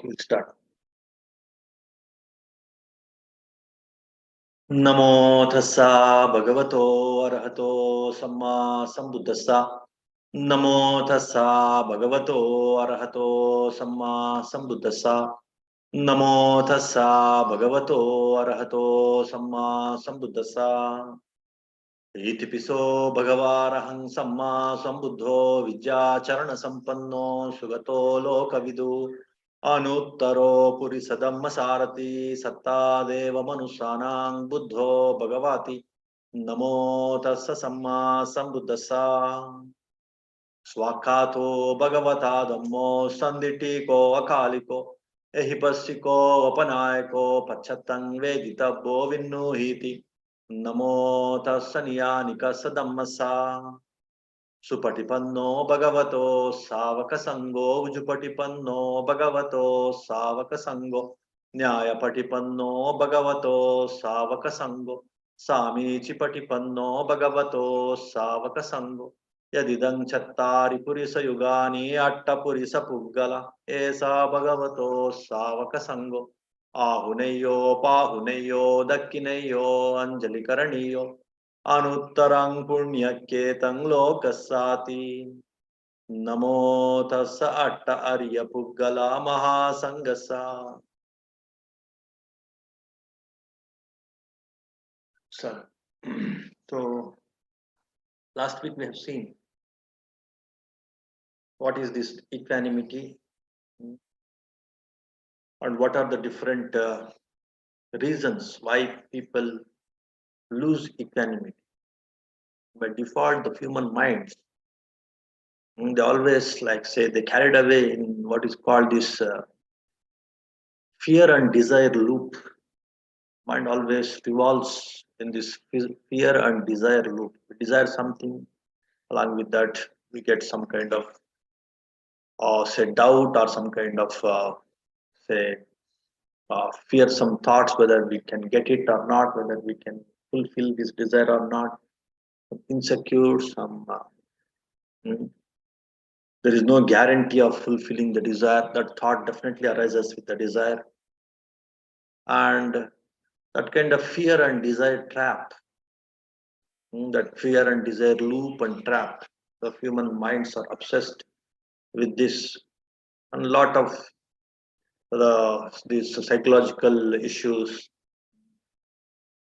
we'll start. Namo Tassa Bhagavato Arahato Samma Sambuddhassa. Namo Tassa Bhagavato Arahato Samma Sambuddhassa. Namo Tassa Bhagavato Arahato Samma Sambuddhassa. Itipiso Bhagavarahang Samma Sambuddho Vidyacharana Sampanno Sugato Lokavidu Anuttaro Purisadamma Sarati Sattadeva Manusanang Buddho Bhagavati Namo Tassa Samma Sambuddhassa. Swakato Bhagavata Dhammo Sanditiko Akaliko Ehipasiko Vapanayako Pachatang Veditabo Vinnuhiti Namo Tassa Niyanika Sadammasa. Supatipanno Bhagavato Savaka Sango Ujupatipanno Bhagavato Savaka Sango Nyaya Patipanno Bhagavato Savaka Sango Sami Chipatipanno Bhagavato Savaka Sango Yadidang Chattari Purisa Yugani Atta Purisa Puggala Esa Bhagavato Savaka Sango Ahuneyo Pahuneyo Dakkineyo Anjali Karaniyo Anuttarang Punyakketang Lokasati Namo Tassa Atta Arya Puggala Mahasangasa. So last week we have seen what is this equanimity and what are the different reasons why people lose equanimity. By default, the human minds, they always they carried away in what is called this fear and desire loop. Mind always revolves in this fear and desire loop. We desire something, along with that we get some kind of doubt or some kind of fearsome thoughts whether we can get it or not, whether we can fulfill this desire or not. Insecure, there is no guarantee of fulfilling the desire. That thought definitely arises with the desire, and that kind of fear and desire trap, that fear and desire loop and trap, the human minds are obsessed with this, and a lot of these psychological issues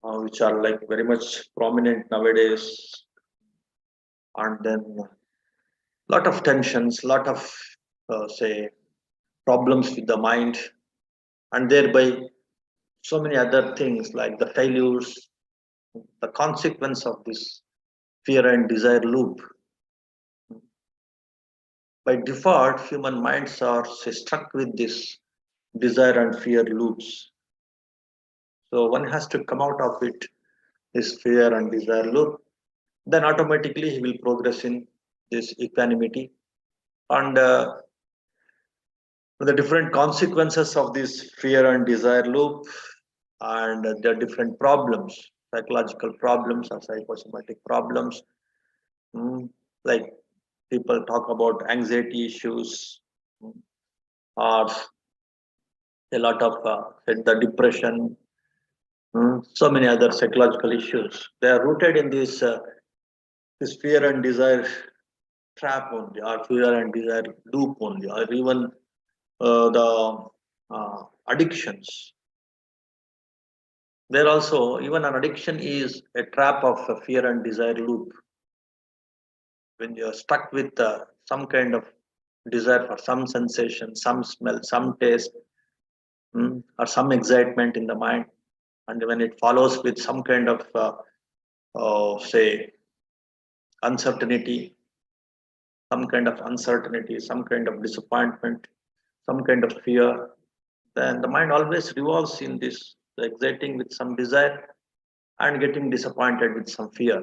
which are very much prominent nowadays, and then lot of tensions, lot of problems with the mind, and thereby so many other things like the failures, the consequence of this fear and desire loop. By default, human minds are stuck with this desire and fear loops. So one has to come out of it, this fear and desire loop. Then automatically he will progress in this equanimity, and the different consequences of this fear and desire loop, and the different problems, psychological problems or psychosomatic problems, like people talk about anxiety issues, or a lot of the depression, so many other psychological issues. They are rooted in this this fear and desire trap only, or fear and desire loop only, or even the addictions. There also, even an addiction is a trap of a fear and desire loop. When you are stuck with some kind of desire for some sensation, some smell, some taste, or some excitement in the mind, and when it follows with some kind of uncertainty, some kind of disappointment, some kind of fear, then the mind always revolves in this, exciting with some desire and getting disappointed with some fear,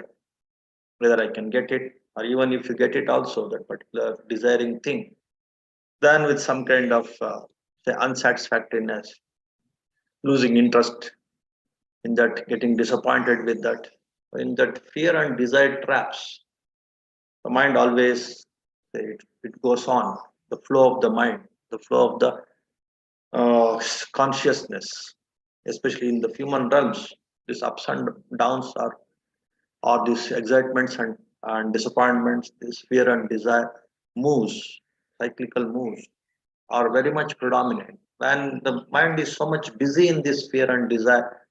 whether I can get it, or even if you get it also, that particular desiring thing, then with some kind of unsatisfactoriness, losing interest in that, getting disappointed with that. In that fear and desire traps, the mind always it goes on, the flow of the mind, the flow of the consciousness, especially in the human realms. These ups and downs or these excitements and disappointments, this fear and desire moves, cyclical moves, are very much predominant. When the mind is so much busy in this fear and desire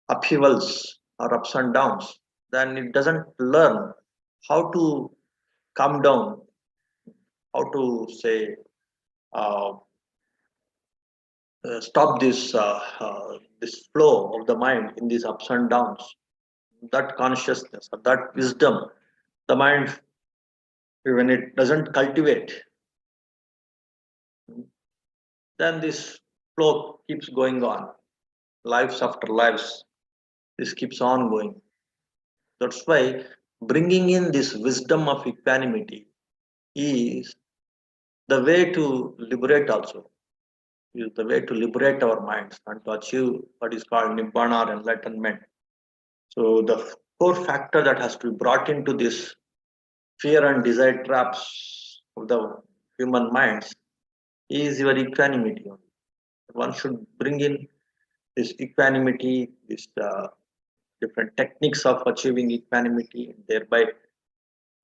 upheavals or ups and downs, then it doesn't learn how to come down, how to say uh, stop this flow of the mind in these ups and downs. That consciousness, or that wisdom, the mind, when it doesn't cultivate, then this flow keeps going on, lives after lives. This keeps on going. That's why bringing in this wisdom of equanimity is the way to liberate also, is the way to liberate our minds and to achieve what is called nibbana or enlightenment. So the core factor that has to be brought into this fear and desire traps of the human minds is your equanimity. One should bring in this equanimity, this different techniques of achieving equanimity, thereby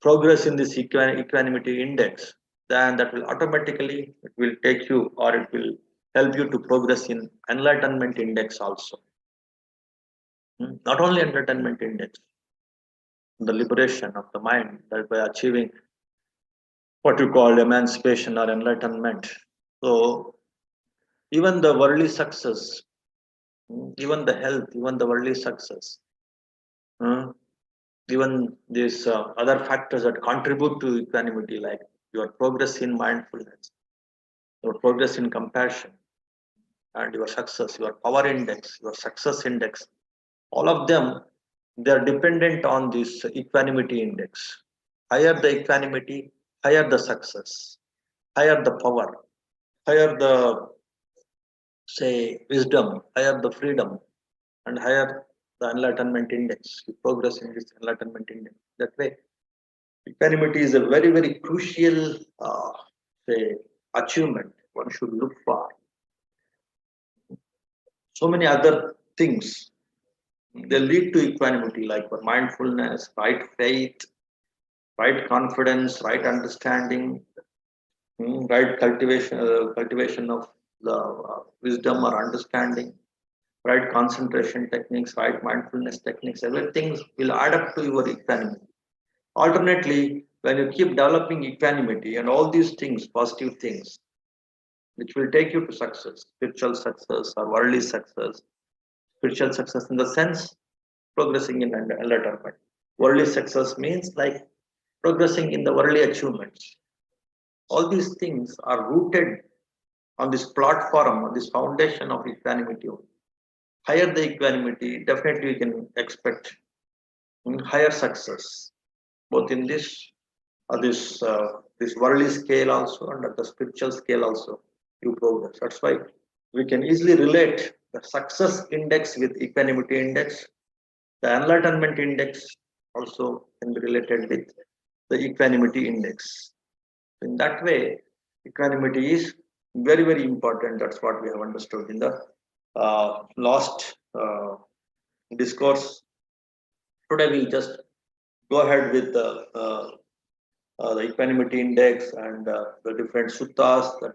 progress in this equanimity index. Then that will automatically it will take you or it will help you to progress in enlightenment index also. Not only enlightenment index, the liberation of the mind that by achieving what you call emancipation or enlightenment. So even the worldly success, even the health, even the worldly success, uh, even these other factors that contribute to equanimity, like your progress in mindfulness, your progress in compassion, and your success, your power index, your success index, all of them, they are dependent on this equanimity index. Higher the equanimity, higher the success, higher the power, higher the say wisdom, higher the freedom, and higher the enlightenment index. You progress in this enlightenment index. That way, equanimity is a very, very crucial say achievement one should look for. So many other things they lead to equanimity, like for mindfulness, right faith, right confidence, right understanding, right cultivation of the wisdom or understanding, right concentration techniques, right mindfulness techniques. Everything will add up to your equanimity. Alternately, when you keep developing equanimity and all these things, positive things, which will take you to success, spiritual success or worldly success, spiritual success in the sense progressing in enlightenment. Worldly success means like progressing in the worldly achievements. All these things are rooted on this platform, on this foundation of equanimity. Higher the equanimity, definitely you can expect higher success, both in this worldly scale also and at the spiritual scale also. You progress. That's why we can easily relate the success index with equanimity index. The enlightenment index also can be related with the equanimity index. In that way, equanimity is very, very important. That's what we have understood in the last discourse. Today, we'll just go ahead with the equanimity index and the different suttas that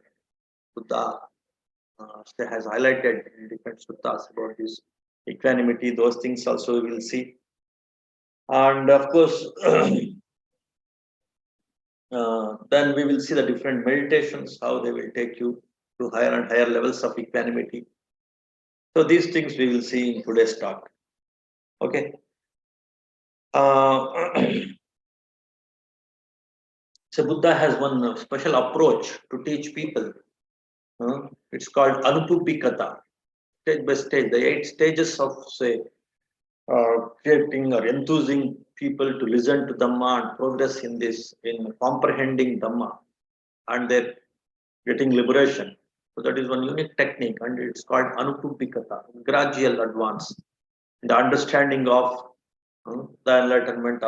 Buddha has highlighted in different suttas about this equanimity. Those things also we will see. And of course, then we will see the different meditations, how they will take you to higher and higher levels of equanimity. So these things we will see in today's talk. Okay. So Buddha has one special approach to teach people. It's called Anupupikata, stage by stage, the 8 stages of say creating or enthusing people to listen to Dhamma and progress in this, in comprehending Dhamma, and they're getting liberation. So that is one unique technique, and it's called Anupupikata, gradual advance, the understanding of the enlightenment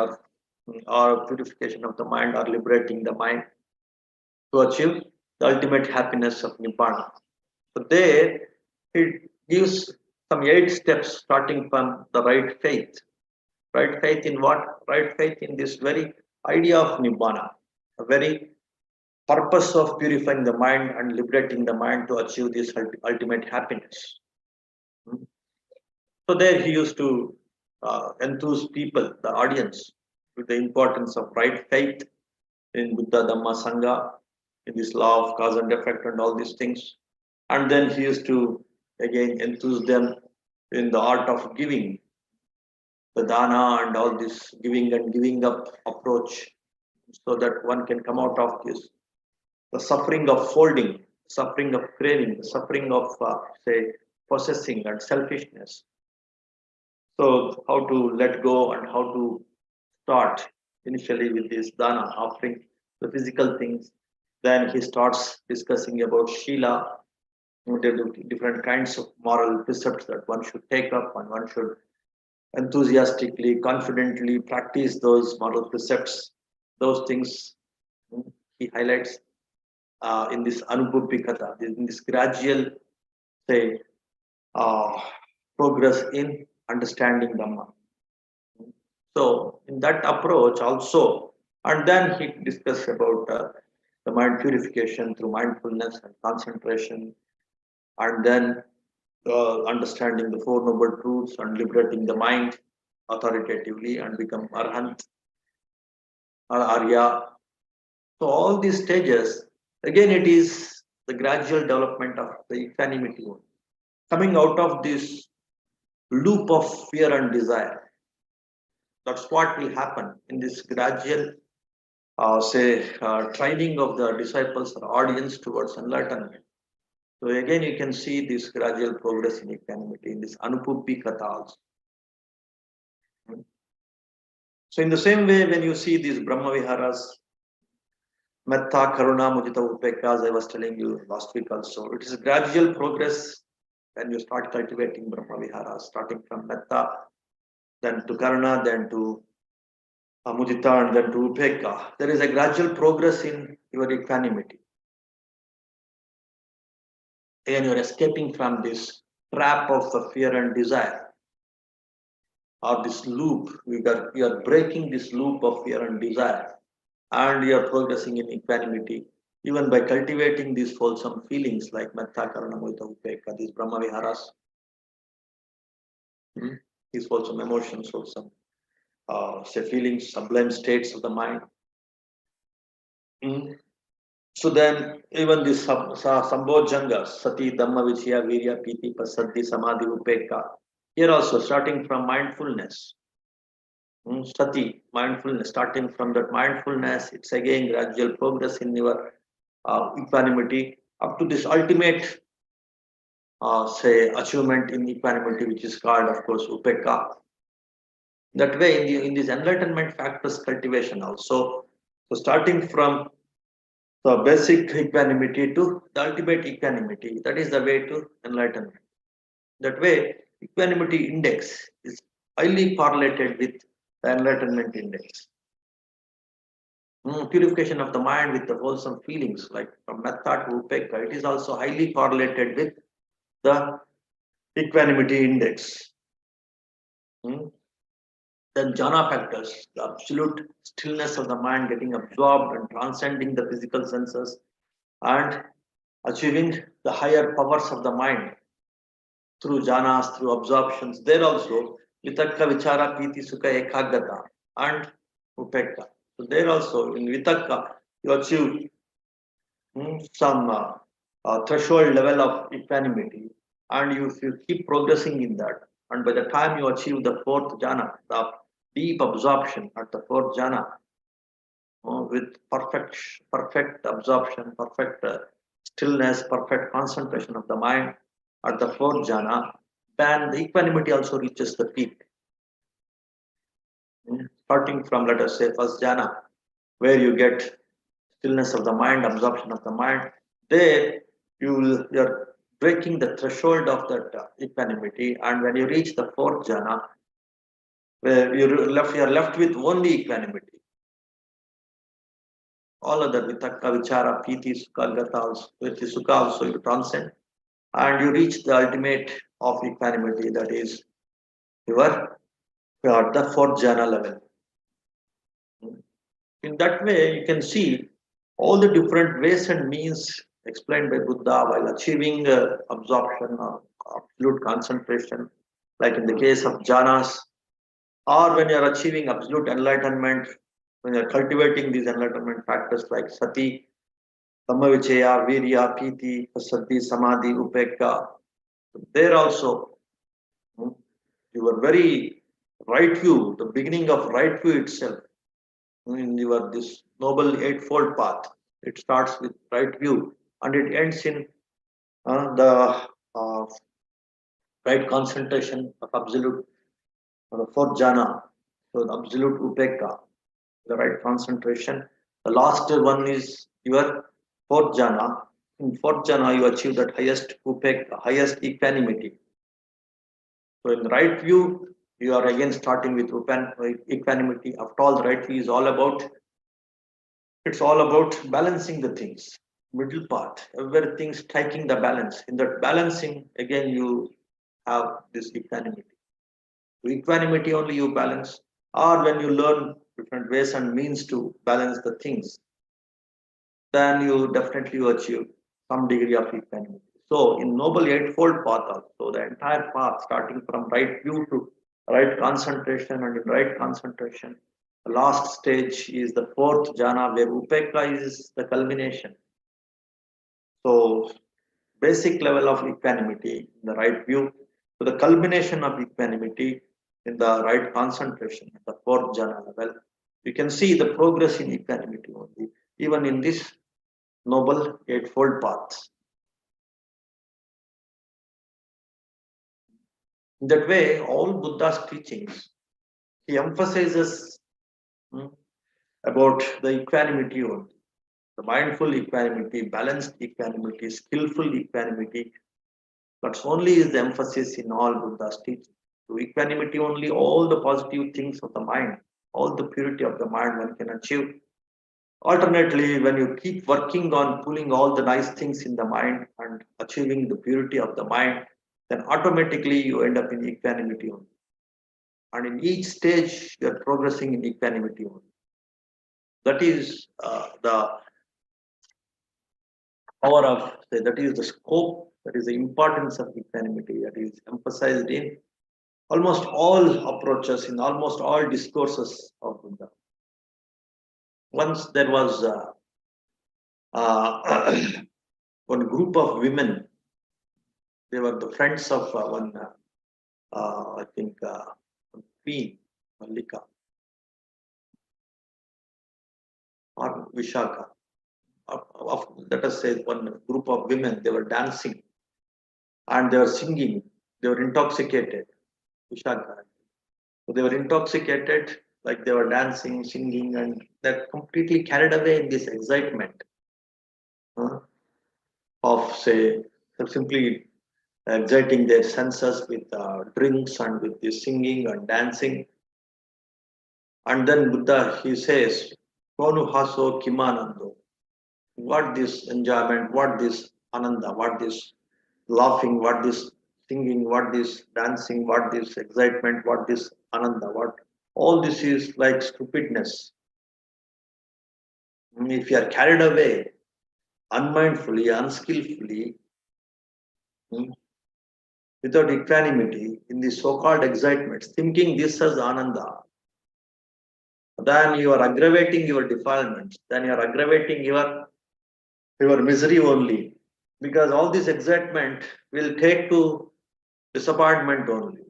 or purification of the mind or liberating the mind to achieve the ultimate happiness of Nibbana. So there it gives some 8 steps starting from the right faith. Right faith in what? Right faith in this very idea of Nibbana, a very purpose of purifying the mind and liberating the mind to achieve this ultimate happiness. Hmm. So there he used to enthuse people, the audience, with the importance of right faith in Buddha, Dhamma, Sangha, in this law of cause and effect and all these things. And then he used to again enthuse them in the art of giving, the dana and all this giving and giving up approach, so that one can come out of this, the suffering of folding, suffering of craving, the suffering of, say, possessing and selfishness. So, how to let go and how to start initially with this dana, offering the physical things. Then he starts discussing about Shila, different kinds of moral precepts that one should take up and one should enthusiastically, confidently practice those moral precepts. Those things he highlights in this Anubhupikata, in this gradual, say, uh, progress in understanding Dhamma. So, in that approach also, and then he discussed about the mind purification through mindfulness and concentration, and then understanding the Four Noble Truths and liberating the mind authoritatively and become Arhant or Arya. So, all these stages, again, it is the gradual development of the equanimity, coming out of this loop of fear and desire. That's what will happen in this gradual, training of the disciples or audience towards enlightenment. So again, you can see this gradual progress in equanimity in this Anupuppi Kathas. So in the same way, when you see these Brahma Viharas, Metta, Karuna, Mudita, Upekka, as I was telling you last week also, it is a gradual progress when you start cultivating Brahma Viharas, starting from Metta, then to Karuna, then to Mudita, and then to Upekka. There is a gradual progress in your equanimity. Again, you are escaping from this trap of the fear and desire, or this loop. You are breaking this loop of fear and desire, and you are progressing in equanimity, even by cultivating these wholesome feelings like Metta, Karuna, Mudita, Upekka, these Brahma Viharas, these wholesome emotions, wholesome feelings, sublime states of the mind. So then, even this Sambhojanga, Sati, Dhamma, Vichya, Virya, Piti, Pasadhi, Samadhi, Upekka, here also starting from mindfulness. Sati, mindfulness, starting from that mindfulness, it's again gradual progress in your equanimity up to this ultimate, achievement in equanimity, which is called, of course, Upekka. That way, in this enlightenment factors cultivation also, so starting from the basic equanimity to the ultimate equanimity, that is the way to enlightenment. That way, equanimity index is highly correlated with the enlightenment index. Purification of the mind with the wholesome feelings, like from Metta to Upekka, it is also highly correlated with the equanimity index. Then jhana factors, the absolute stillness of the mind getting absorbed and transcending the physical senses and achieving the higher powers of the mind through jhanas, through absorptions. There also, vitakka, vichara, piti, sukha, ekaggata and upekka. So there also, in vitakka, you achieve some threshold level of equanimity, and you keep progressing in that. And by the time you achieve the fourth jhana, the deep absorption at the fourth jhana, with perfect absorption, perfect stillness, perfect concentration of the mind at the fourth jhana, then the equanimity also reaches the peak. Starting from, let us say, first jhana, where you get stillness of the mind, absorption of the mind, there you're breaking the threshold of that equanimity, and when you reach the fourth jhana, where you're left with only equanimity. All other vitakka, vichara, piti, sukha, gata, also, sukha also you transcend, and you reach the ultimate of equanimity, that is you are the fourth jhana level. In that way, you can see all the different ways and means explained by Buddha while achieving absorption or absolute concentration, like in the case of jhanas, or when you are achieving absolute enlightenment, when you are cultivating these enlightenment factors like sati, Dhammavichaya, virya, piti, pasati, samadhi, upekka. There also, hmm, your very right view, the beginning of right view itself, in your this noble eightfold path. It starts with right view and it ends in the right concentration of absolute fourth jhana, so the absolute upekka, the right concentration. The last one is your fourth jhana. In fourth jhana, you achieve that highest upekka, highest equanimity. So in the right view, you are again starting with equanimity. After all, the right view is all about, it's all about balancing the things. Middle part, everything striking the balance. In that balancing, again you have this equanimity. So equanimity only you balance, or when you learn different ways and means to balance the things, then you definitely achieve some degree of equanimity. So in Noble Eightfold Path also, the entire path starting from right view to right concentration, and in right concentration, the last stage is the fourth jhana where upekka is the culmination. So basic level of equanimity in the right view to the culmination of equanimity in the right concentration, the fourth jhana level. You can see the progress in equanimity only, even in this noble eightfold path. In that way, all Buddha's teachings, he emphasizes about the equanimity only. The mindful equanimity, balanced equanimity, skillful equanimity. That's only is the emphasis in all Buddha's teachings. To equanimity only, all the positive things of the mind, all the purity of the mind one can achieve. Alternately, when you keep working on pulling all the nice things in the mind and achieving the purity of the mind, then automatically you end up in equanimity only. And in each stage, you are progressing in equanimity only. That is the power of, say, that is the scope, that is the importance of equanimity that is emphasized in almost all approaches, in almost all discourses of Buddha. Once there was one group of women. They were the friends of one, I think, Queen Mallika or Vishaka. Let us say one group of women. They were dancing and they were singing. They were intoxicated. Vishaka. So they were intoxicated, like they were dancing, singing, and they're completely carried away in this excitement of, say, simply exciting their senses with drinks and with this singing and dancing. And then Buddha, he says, Konu haso kimanando. What this enjoyment, what this ananda, what this laughing, what this singing, what this dancing, what this excitement, what this ananda, what all this is like stupidness. If you are carried away unmindfully, unskillfully, without equanimity in the so-called excitements, thinking this as ananda, then you are aggravating your defilements, then you are aggravating your misery only, because all this excitement will take to disappointment only,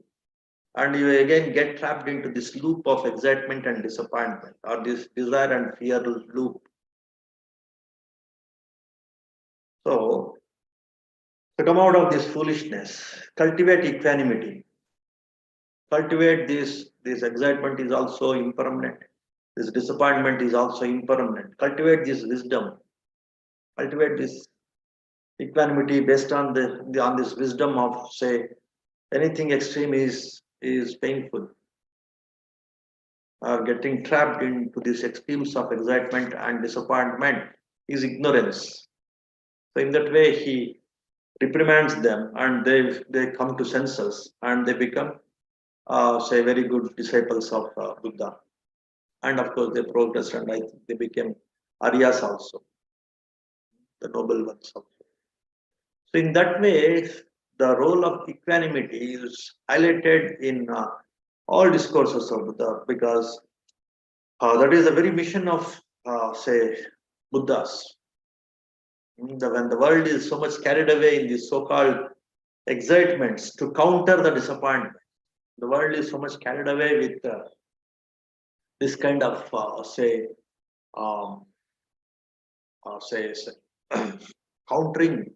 and you again get trapped into this loop of excitement and disappointment, or this desire and fear loop. So to come out of this foolishness, cultivate equanimity. Cultivate this excitement is also impermanent. This disappointment is also impermanent. Cultivate this wisdom. Cultivate this equanimity based on on this wisdom of, say, anything extreme is painful. Getting trapped into these extremes of excitement and disappointment is ignorance. So in that way, he reprimands them, and they come to senses, and they become say very good disciples of Buddha. And of course they progressed, and I think they became Aryas also, the noble ones also. So in that way, the role of equanimity is highlighted in all discourses of Buddha, because that is the very mission of say Buddhas. When the world is so much carried away in these so-called excitements to counter the disappointment, the world is so much carried away with this kind of um, say countering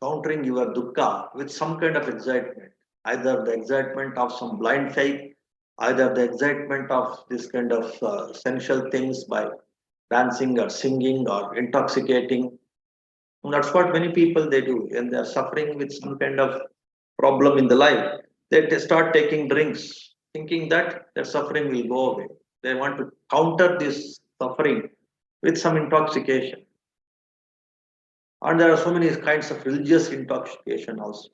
countering your dukkha with some kind of excitement, either the excitement of some blind faith, either the excitement of this kind of sensual things by dancing or singing or intoxicating. And that's what many people they do, and they are suffering with some kind of problem in the life. They start taking drinks, thinking that their suffering will go away. They want to counter this suffering with some intoxication. And there are so many kinds of religious intoxication also.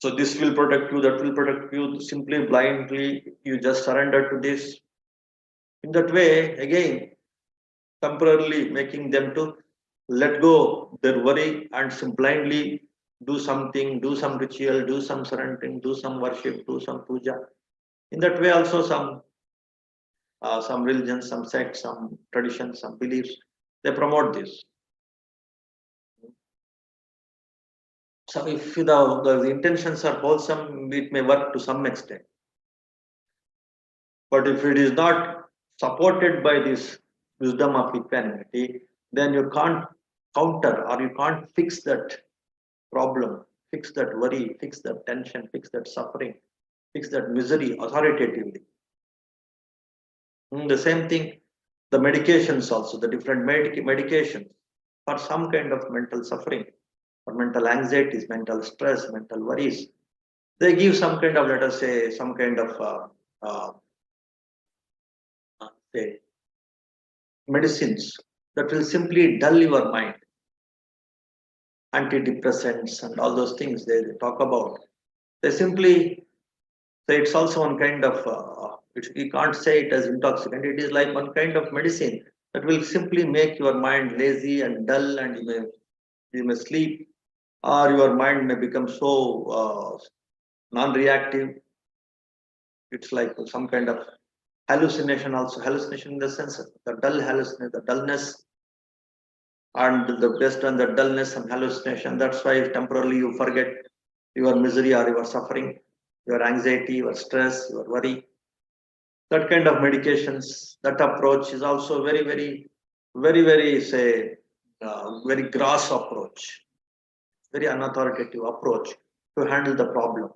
So this will protect you, that will protect you. Simply blindly, you just surrender to this. In that way, again, temporarily making them to let go their worry and blindly do something, do some ritual, do some surrendering, do some worship, do some puja. In that way, also some religions, some sects, some traditions, some beliefs, they promote this. So if the intentions are wholesome, it may work to some extent. But if it is not supported by this wisdom of equanimity, then you can't counter or you can't fix that problem, fix that worry, fix that tension, fix that suffering, fix that misery authoritatively. The same thing, the medications also, the different medications for some kind of mental suffering, for mental anxieties, mental stress, mental worries. They give some kind of, let us say, some kind of uh, say medicines that will simply dull your mind. Antidepressants and all those things they talk about. They simply say it's also one kind of, you can't say it as intoxicant. It is like one kind of medicine that will simply make your mind lazy and dull, and you may sleep, or your mind may become so non-reactive. It's like some kind of hallucination also. Hallucination in the sense of the dull hallucination, the dullness, and the based on the dullness and hallucination, that's why temporarily you forget your misery or your suffering, your anxiety, your stress, your worry. That kind of medications, that approach is also very say very gross approach, very unauthoritative approach to handle the problem.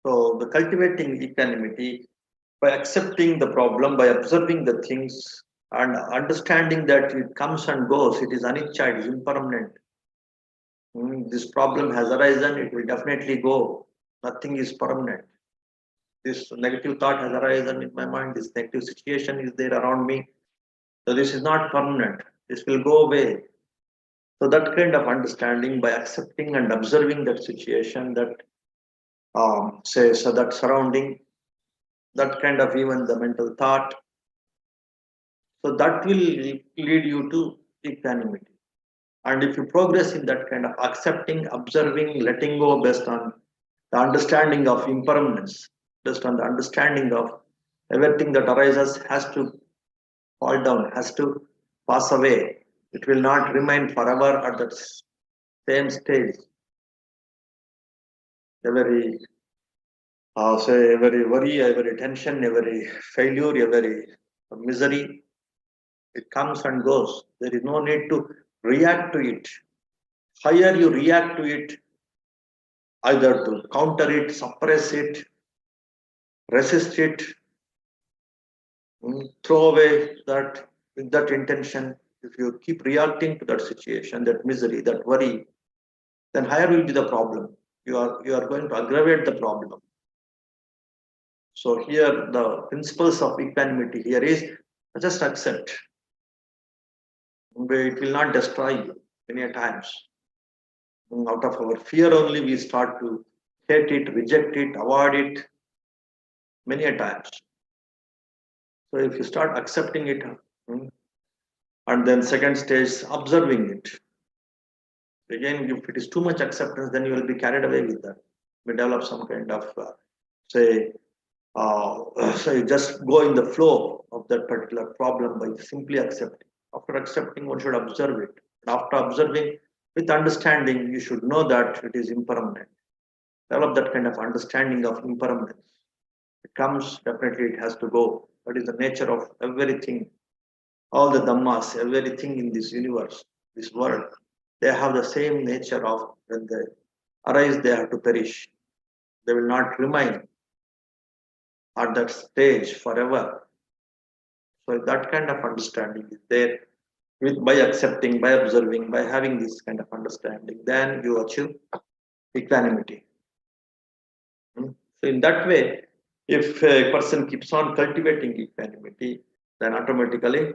So the cultivating equanimity by accepting the problem, by observing the things and understanding that it comes and goes, it is anicca, it is impermanent. This problem has arisen, it will definitely go. Nothing is permanent. This negative thought has arisen in my mind, this negative situation is there around me. So this is not permanent. This will go away. So that kind of understanding by accepting and observing that situation, that say so that surrounding, that kind of even the mental thought. So that will lead you to equanimity. And if you progress in that kind of accepting, observing, letting go based on the understanding of impermanence, based on the understanding of everything that arises has to fall down, has to pass away. It will not remain forever at that same stage. Every say every worry, every tension, every failure, every misery, it comes and goes. There is no need to react to it. Higher you react to it, either to counter it, suppress it, resist it, throw away that with that intention. If you keep reacting to that situation, that misery, that worry, then higher will be the problem. You are going to aggravate the problem. So here the principles of equanimity here is just accept. It will not destroy you many a times. Out of our fear only, we start to hate it, reject it, avoid it many a times. So if you start accepting it, mm, and then second stage, observing it. Again, if it is too much acceptance, then you will be carried away with that. We develop some kind of, say, so you just go in the flow of that particular problem by simply accepting. After accepting, one should observe it. After observing, with understanding, you should know that it is impermanent. Develop that kind of understanding of impermanence. It comes, definitely it has to go. That is the nature of everything, all the dhammas, everything in this universe, this world. They have the same nature of when they arise, they have to perish. They will not remain at that stage forever. So that kind of understanding is there. With by accepting, by observing, by having this kind of understanding, then you achieve equanimity. So in that way, if a person keeps on cultivating equanimity, then automatically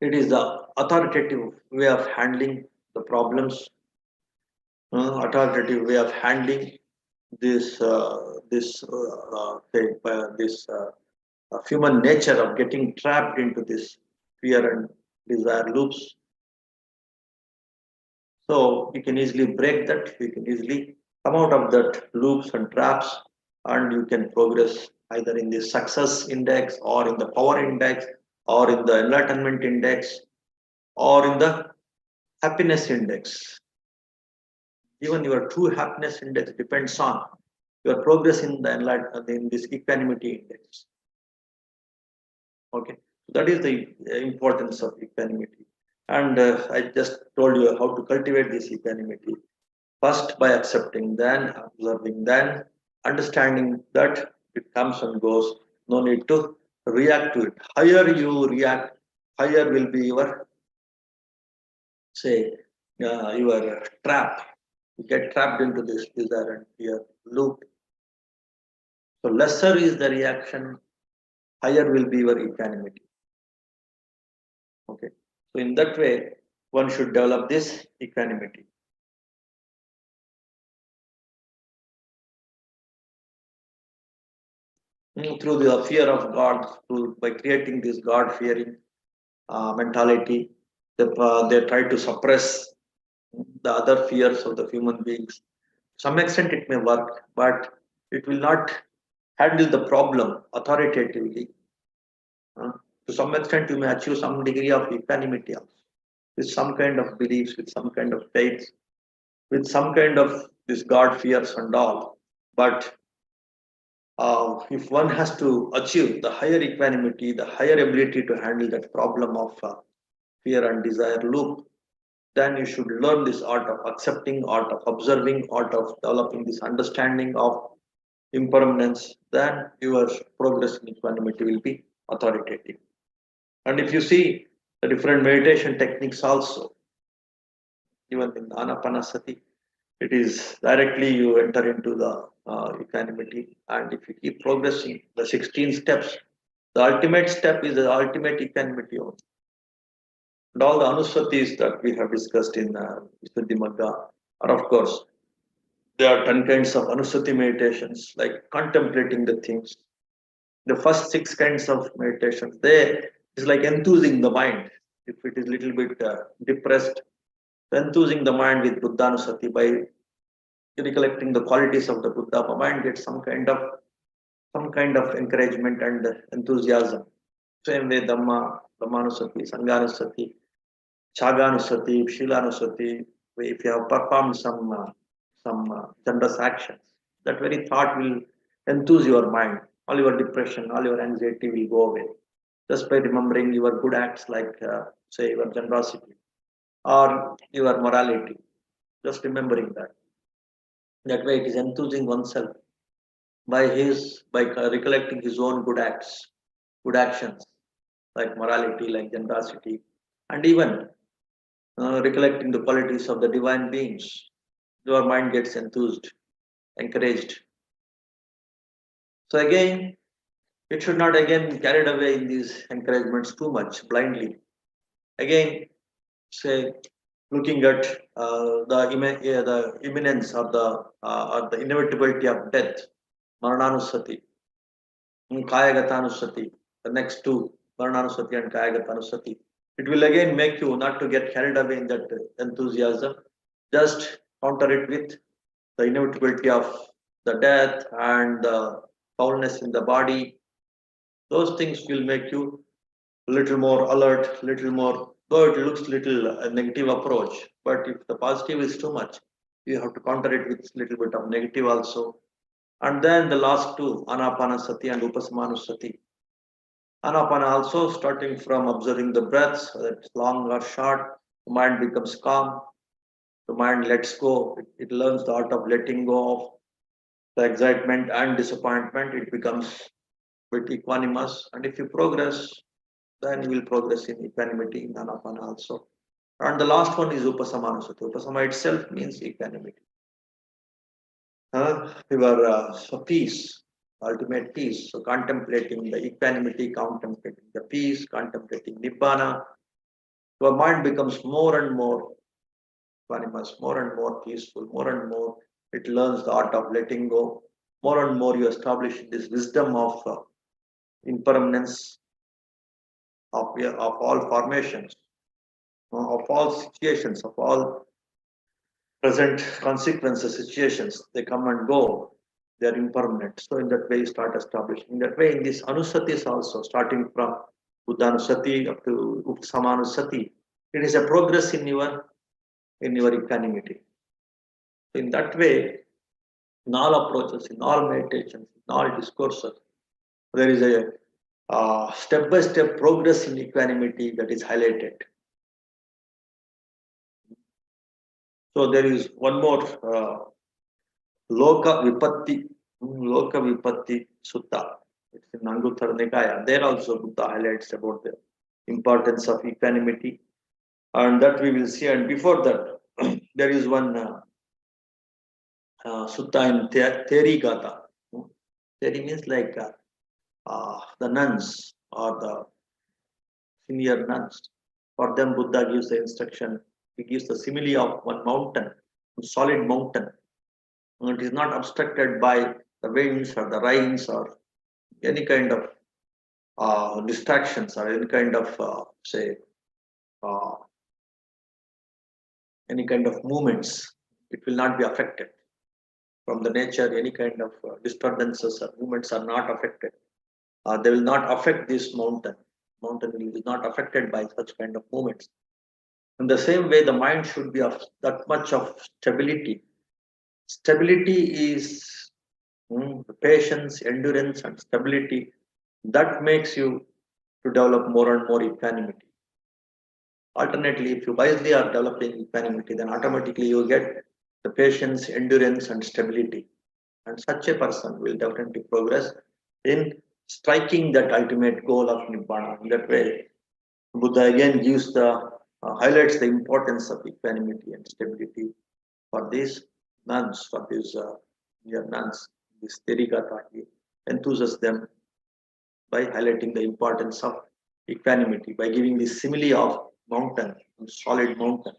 it is the authoritative way of handling the problems, authoritative way of handling this human nature of getting trapped into this fear and desire loops. So you can easily break that. You can easily come out of that loops and traps, and you can progress either in the success index or in the power index or in the enlightenment index or in the happiness index. Even your true happiness index depends on your progress in the in this equanimity index. Okay, so that is the importance of equanimity. And I just told you how to cultivate this equanimity. First by accepting, then observing, then understanding that it comes and goes. No need to react to it. Higher you react, higher will be your, say, your trap. You get trapped into this desire and fear loop. So lesser is the reaction, higher will be your equanimity. Okay. So in that way, one should develop this equanimity. Through the fear of God, through by creating this God-fearing mentality, they try to suppress the other fears of the human beings. To some extent, it may work, but it will not handle the problem authoritatively. To some extent, you may achieve some degree of equanimity also, with some kind of beliefs, with some kind of faith, with some kind of this God fears and all. But if one has to achieve the higher equanimity, the higher ability to handle that problem of fear and desire loop, then you should learn this art of accepting, art of observing, art of developing this understanding of impermanence. Then your progress in equanimity will be authoritative. And if you see the different meditation techniques also, even in Anapanasati, it is directly you enter into the equanimity. And if you keep progressing, the 16 steps, the ultimate step is the ultimate equanimity only. And all the anusatis that we have discussed in Visuddhi Magga are, of course, there are 10 kinds of anusati meditations, like contemplating the things. The first 6 kinds of meditations, they is like enthusing the mind. If it is little bit depressed, enthusing the mind with Buddhanusati by recollecting the qualities of the Buddha, the mind gets some kind of encouragement and enthusiasm. Same way Dhammanusati, Sanghanusati, Chaganusati, Shilanusati, if you have performed some generous actions, that very thought will enthuse your mind. All your depression, all your anxiety will go away. Just by remembering your good acts like, say, your generosity or your morality. Just remembering that. That way it is enthusing oneself by recollecting his own good acts, good actions like morality, like generosity, and even recollecting the qualities of the divine beings. Your mind gets enthused, encouraged. So again, it should not again be carried away in these encouragements too much blindly. Again, say looking at the imminence or the inevitability of death, Marananusati, Kayagatanusati, the next two, Marananusati and Kayagatanusati. It will again make you not to get carried away in that enthusiasm. Just counter it with the inevitability of the death and the foulness in the body. Those things will make you a little more alert, little more, though it looks little a negative approach, but if the positive is too much, you have to counter it with little bit of negative also. And then the last two, Anapanasati and Upasamanusati. Anapana also starting from observing the breaths, whether it's long or short, the mind becomes calm, the mind lets go, it learns the art of letting go of the excitement and disappointment, it becomes bit equanimous, and if you progress, then you will progress in equanimity in Anapana also. And the last one is Upasamanusati. Upasama itself means equanimity. So peace, ultimate peace. So contemplating the equanimity, contemplating the peace, contemplating Nibbana. Your mind becomes more and more equanimous, more and more peaceful, more and more it learns the art of letting go. More and more you establish this wisdom of impermanence of all formations, of all situations, of all present consequences, situations, they come and go, they are impermanent. So in that way you start establishing. In that way, in this Anusatis also, starting from Buddhanusati up to Upsamanusati, it is a progress in your equanimity. So in that way, in all approaches, in all meditations, in all discourses, there is a step-by-step progress in equanimity that is highlighted. So there is one more Loka Vipatti Sutta. It's in Anguttara Nikaya. There also Buddha highlights about the importance of equanimity, and that we will see. And before that, there is one sutta in Therigata. Theri means like the nuns or the senior nuns. For them, Buddha gives the instruction. He gives the simile of one mountain, a solid mountain. And it is not obstructed by the winds or the rains or any kind of distractions or any kind of uh, any kind of movements. It will not be affected from the nature. Any kind of disturbances or movements are not affected. They will not affect this mountain. Mountain is not affected by such kind of movements. In the same way, the mind should be of that much of stability. Stability is patience, endurance, and stability that makes you to develop more and more equanimity. Alternately, if you wisely are developing equanimity, then automatically you get the patience, endurance, and stability. And such a person will definitely progress in striking that ultimate goal of Nibbana. In that way, Buddha again gives the highlights the importance of equanimity and stability for these nuns, for these dear nuns, this Terigata. He enthuses them by highlighting the importance of equanimity, by giving the simile of mountain, solid mountain.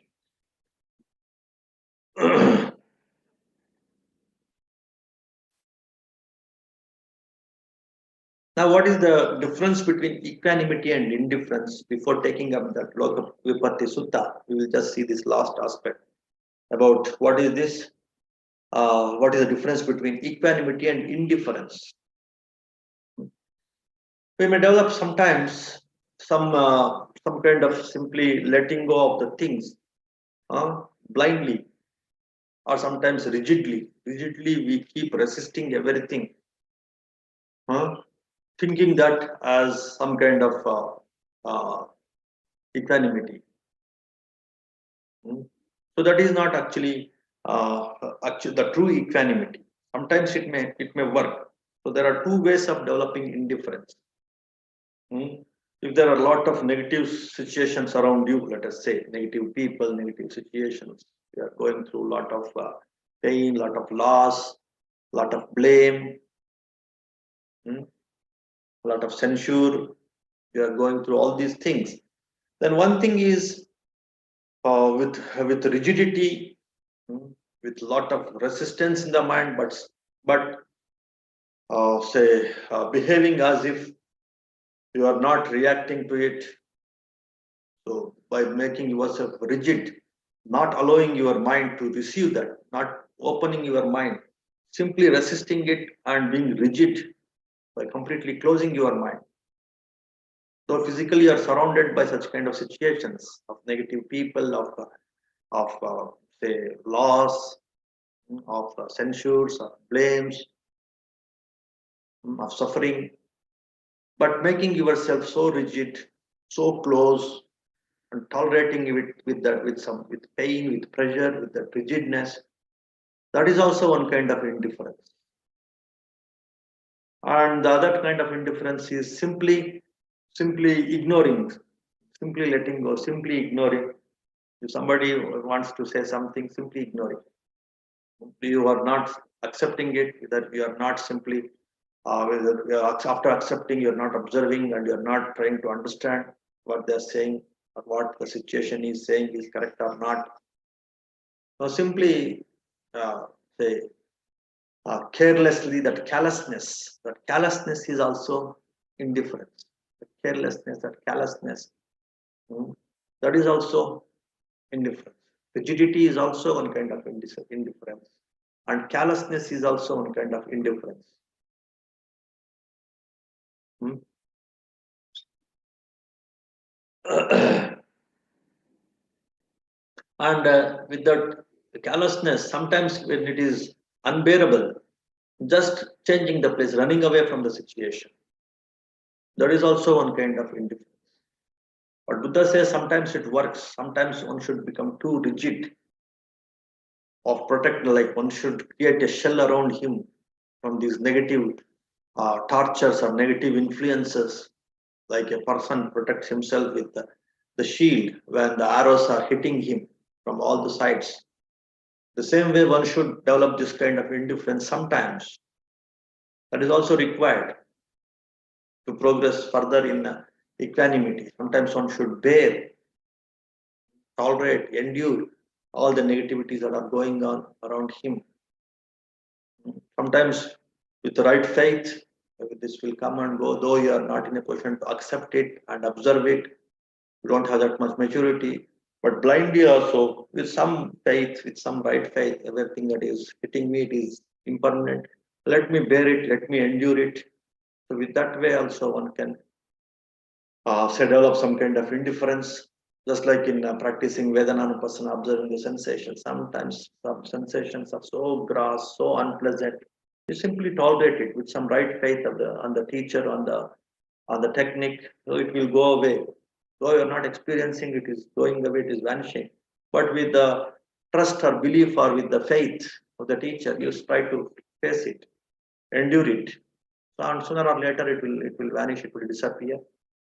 Now, what is the difference between equanimity and indifference? Before taking up that Loka Vipatti Sutta, we will just see this last aspect about what is this, what is the difference between equanimity and indifference. We may develop sometimes some kind of simply letting go of the things blindly, or sometimes rigidly. Rigidly, we keep resisting everything, thinking that as some kind of equanimity. So that is not actually the true equanimity. Sometimes it may work. So there are two ways of developing indifference. If there are a lot of negative situations around you, let us say negative people, negative situations, you are going through a lot of pain, lot of loss, lot of blame, a lot of censure, you are going through all these things, Then one thing is with rigidity, with lot of resistance in the mind, but behaving as if you are not reacting to it. So by making yourself rigid, not allowing your mind to receive that, not opening your mind, simply resisting it and being rigid by completely closing your mind. So physically you are surrounded by such kind of situations of negative people, of say loss, of censures, of blames, of suffering, but making yourself so rigid, so close, and tolerating it with that, with pain, with pressure, with that rigidness, that is also one kind of indifference. And the other kind of indifference is simply ignoring, simply letting go, simply ignoring. If somebody wants to say something, simply ignore it. You are not accepting it, that you are not simply after accepting, you're not observing and you're not trying to understand what they're saying or what the situation is saying is correct or not. So simply say carelessly, that callousness is also indifference. The carelessness, that callousness, that is also indifference. Rigidity is also one kind of indifference, and callousness is also one kind of indifference. Hmm? And with that callousness, sometimes when it is unbearable, just changing the place, running away from the situation, that is also one kind of indifference. But Buddha says sometimes it works, sometimes one should become too rigid of protect, like one should create a shell around him from these negative tortures or negative influences, like a person protects himself with the shield when the arrows are hitting him from all the sides. The same way one should develop this kind of indifference sometimes. That is also required to progress further in equanimity. Sometimes one should bear, tolerate, endure all the negativities that are going on around him. Sometimes with the right faith, this will come and go, though you are not in a position to accept it and observe it. You don't have that much maturity, but blindly also, with some faith, with some right faith, everything that is hitting me, it is impermanent. Let me bear it, let me endure it. So with that way also one can say develop some kind of indifference, just like in practicing Vedana person observing the sensations. Sometimes some sensations are so gross, so unpleasant. You simply tolerate it with some right faith of on the teacher, on the technique, so it will go away. Though you're not experiencing it, is going away, it is vanishing. But with the trust or belief or with the faith of the teacher, you try to face it, endure it. So and sooner or later it will vanish, it will disappear.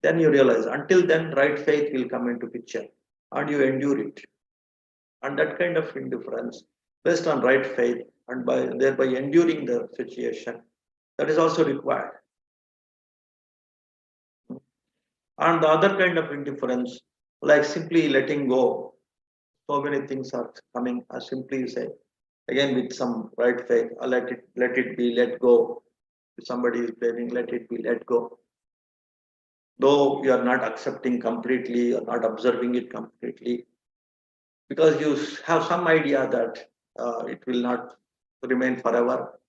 Then you realize until then right faith will come into picture and you endure it. And that kind of indifference based on right faith and by thereby enduring the situation, that is also required. And the other kind of indifference, like simply letting go. So many things are coming. I simply say, again with some right faith, let it be, let go. If somebody is blaming, let it be, let go. Though you are not accepting completely or not observing it completely, because you have some idea that it will not remain forever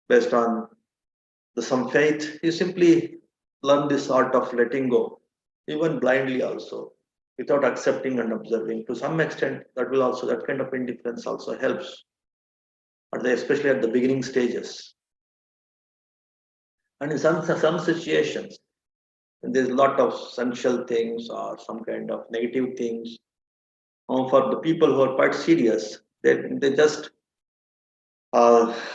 based on some faith, you simply learn this art of letting go, even blindly also, without accepting and observing. To some extent, that kind of indifference also helps, especially at the beginning stages. And in some situations, there's a lot of essential things or some kind of negative things. For the people who are quite serious, they just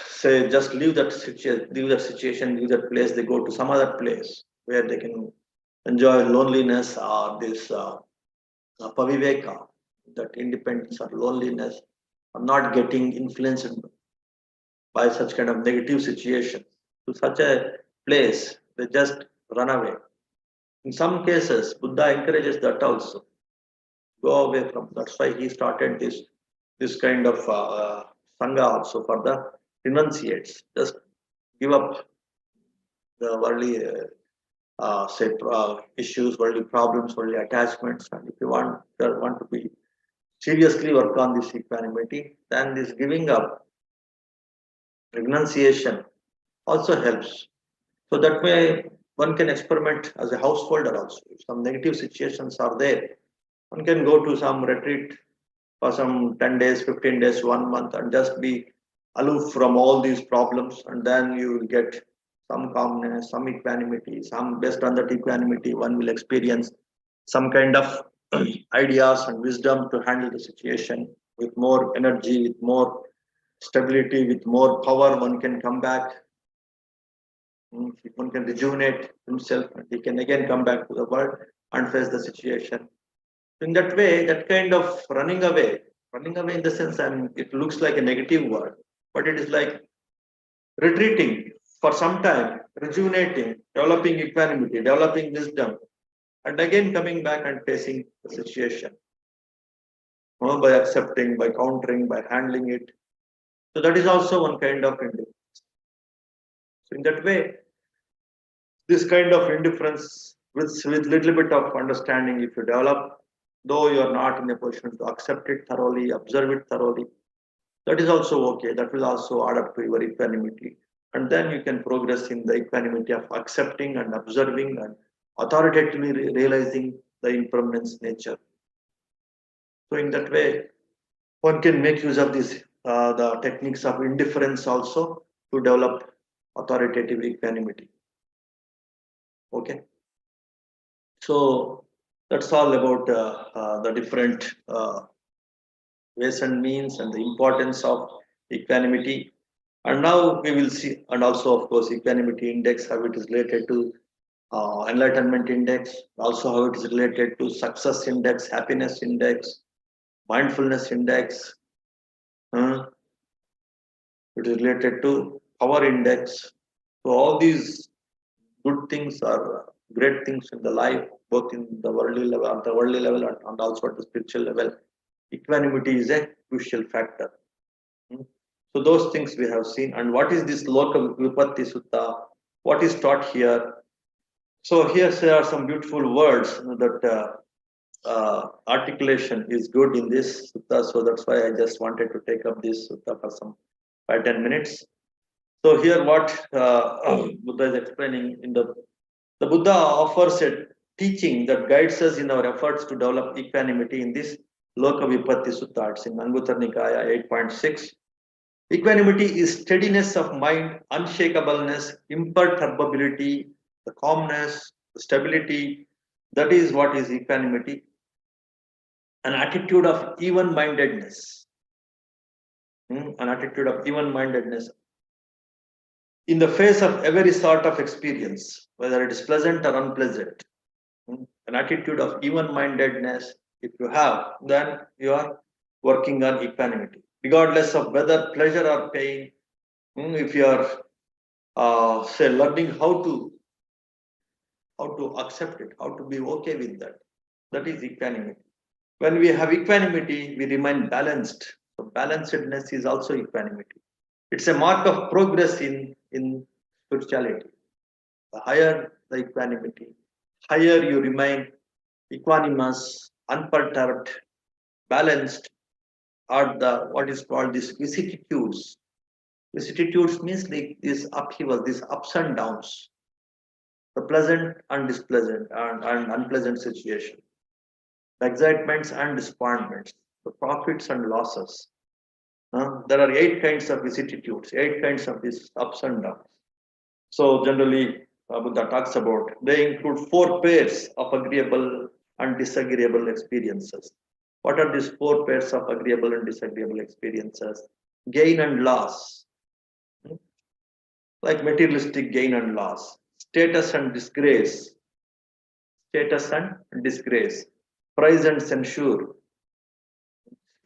say just leave that situation, leave that place. They go to some other place where they can enjoy loneliness or this paviveka, that independence or loneliness, or not getting influenced by such kind of negative situation. To such a place, they just run away. In some cases, Buddha encourages that also. Go away from. That's why he started this kind of sangha also for the renunciates. Just give up the worldly issues, worldly problems, worldly attachments, and if you want to be seriously work on this equanimity, then this giving up, renunciation also helps. So that way one can experiment as a householder also. If some negative situations are there, one can go to some retreat for some 10 days, 15 days, 1 month, and just be aloof from all these problems, and then you will get some calmness, some equanimity, some based on that equanimity, one will experience some kind of ideas and wisdom to handle the situation with more energy, with more stability, with more power. One can come back, one can rejuvenate himself, and he can again come back to the world and face the situation. In that way, that kind of running away in the sense, and it looks like a negative word, but it is like retreating for some time, rejuvenating, developing equanimity, developing wisdom, and again coming back and facing the situation by accepting, by countering, by handling it. So that is also one kind of indifference. So in that way, this kind of indifference with little bit of understanding, if you develop, though you are not in a position to accept it thoroughly, observe it thoroughly, that is also okay. That will also add up to your equanimity. And then you can progress in the equanimity of accepting and observing and authoritatively realizing the impermanence nature. So in that way, one can make use of this the techniques of indifference also to develop authoritative equanimity. Okay. So that's all about the different ways and means and the importance of equanimity. And now we will see, and also of course equanimity index, how it is related to enlightenment index, also how it is related to success index, happiness index, mindfulness index. It is related to power index. So all these good things are great things in the life, both in the worldly level, at the worldly level, and also at the spiritual level. Equanimity is a crucial factor. So those things we have seen. And what is this Loka Vipatti Sutta? What is taught here? So here there are some beautiful words that articulation is good in this sutta. So that's why I just wanted to take up this sutta for some 5-10 minutes. So here what Buddha is explaining in the Buddha offers a teaching that guides us in our efforts to develop equanimity in this Loka Vipatti Sutta. It's in Anguttara Nikaya 8.6. Equanimity is steadiness of mind, unshakableness, imperturbability, the calmness, the stability. That is what is equanimity. An attitude of even-mindedness. An attitude of even-mindedness in the face of every sort of experience, whether it is pleasant or unpleasant. An attitude of even-mindedness, if you have, then you are working on equanimity. Regardless of whether pleasure or pain, if you are say learning how to accept it, how to be okay with that, that is equanimity. When we have equanimity, we remain balanced. So balancedness is also equanimity. It's a mark of progress in spirituality. The higher the equanimity, higher you remain equanimous, unperturbed, balanced, are the what is called these vicissitudes. Vicissitudes means like these upheavals, these ups and downs, the pleasant and displeasant and unpleasant situation, the excitements and disappointments, the profits and losses. There are 8 kinds of vicissitudes, 8 kinds of these ups and downs. So generally, Buddha talks about they include 4 pairs of agreeable and disagreeable experiences. What are these 4 pairs of agreeable and disagreeable experiences? Gain and loss, like materialistic gain and loss, status and disgrace, praise and censure.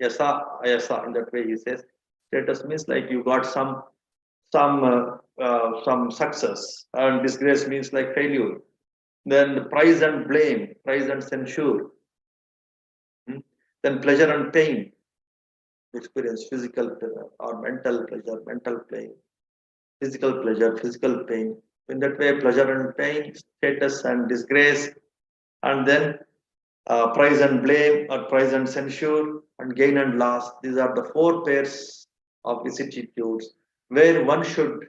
Yasa, ayasa, in that way he says. Status means like you got some success, and disgrace means like failure. Then praise and blame, praise and censure. Then pleasure and pain, experience physical pleasure or mental pleasure, mental pain, physical pleasure, physical pain. In that way, pleasure and pain, status and disgrace, and then praise and blame, or praise and censure, and gain and loss. These are the four pairs of vicissitudes where one should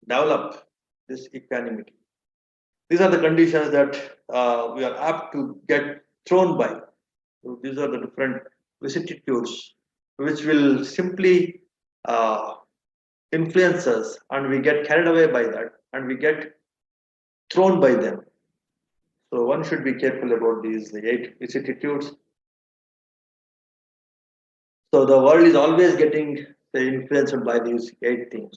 develop this equanimity. These are the conditions that we are apt to get thrown by. So these are the different vicissitudes which will simply uh, influence us, and we get carried away by that, and we get thrown by them. So one should be careful about these eight vicissitudes. So the world is always getting influenced by these eight things.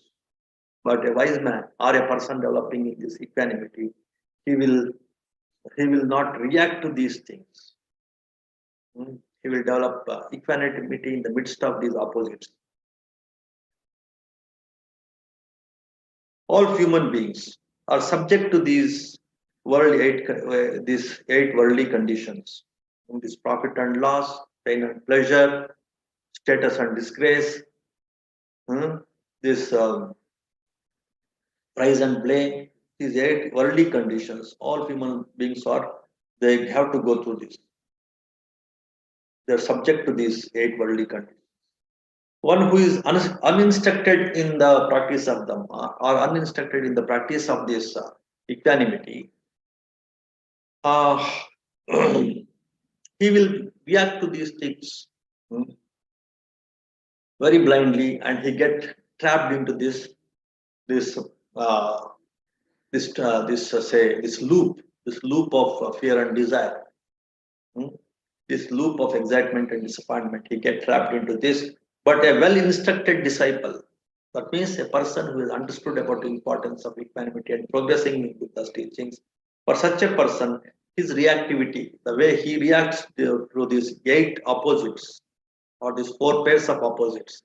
But a wise man or a person developing in this equanimity, he will he will not react to these things. He will develop equanimity in the midst of these opposites. All human beings are subject to these eight worldly conditions. This profit and loss, pain and pleasure, status and disgrace, this praise and blame. These eight worldly conditions. All human beings they have to go through this. They are subject to these eight worldly conditions. One who is uninstructed in the practice of Dhamma, or uninstructed in the practice of this equanimity, uh, he will react to these things very blindly, and he get trapped into this uh, this loop of fear and desire, this loop of excitement and disappointment. He get trapped into this. But a well instructed disciple, that means a person who has understood about the importance of equanimity and progressing in Buddha's teachings, for such a person, his reactivity, the way he reacts to these eight opposites, or these four pairs of opposites,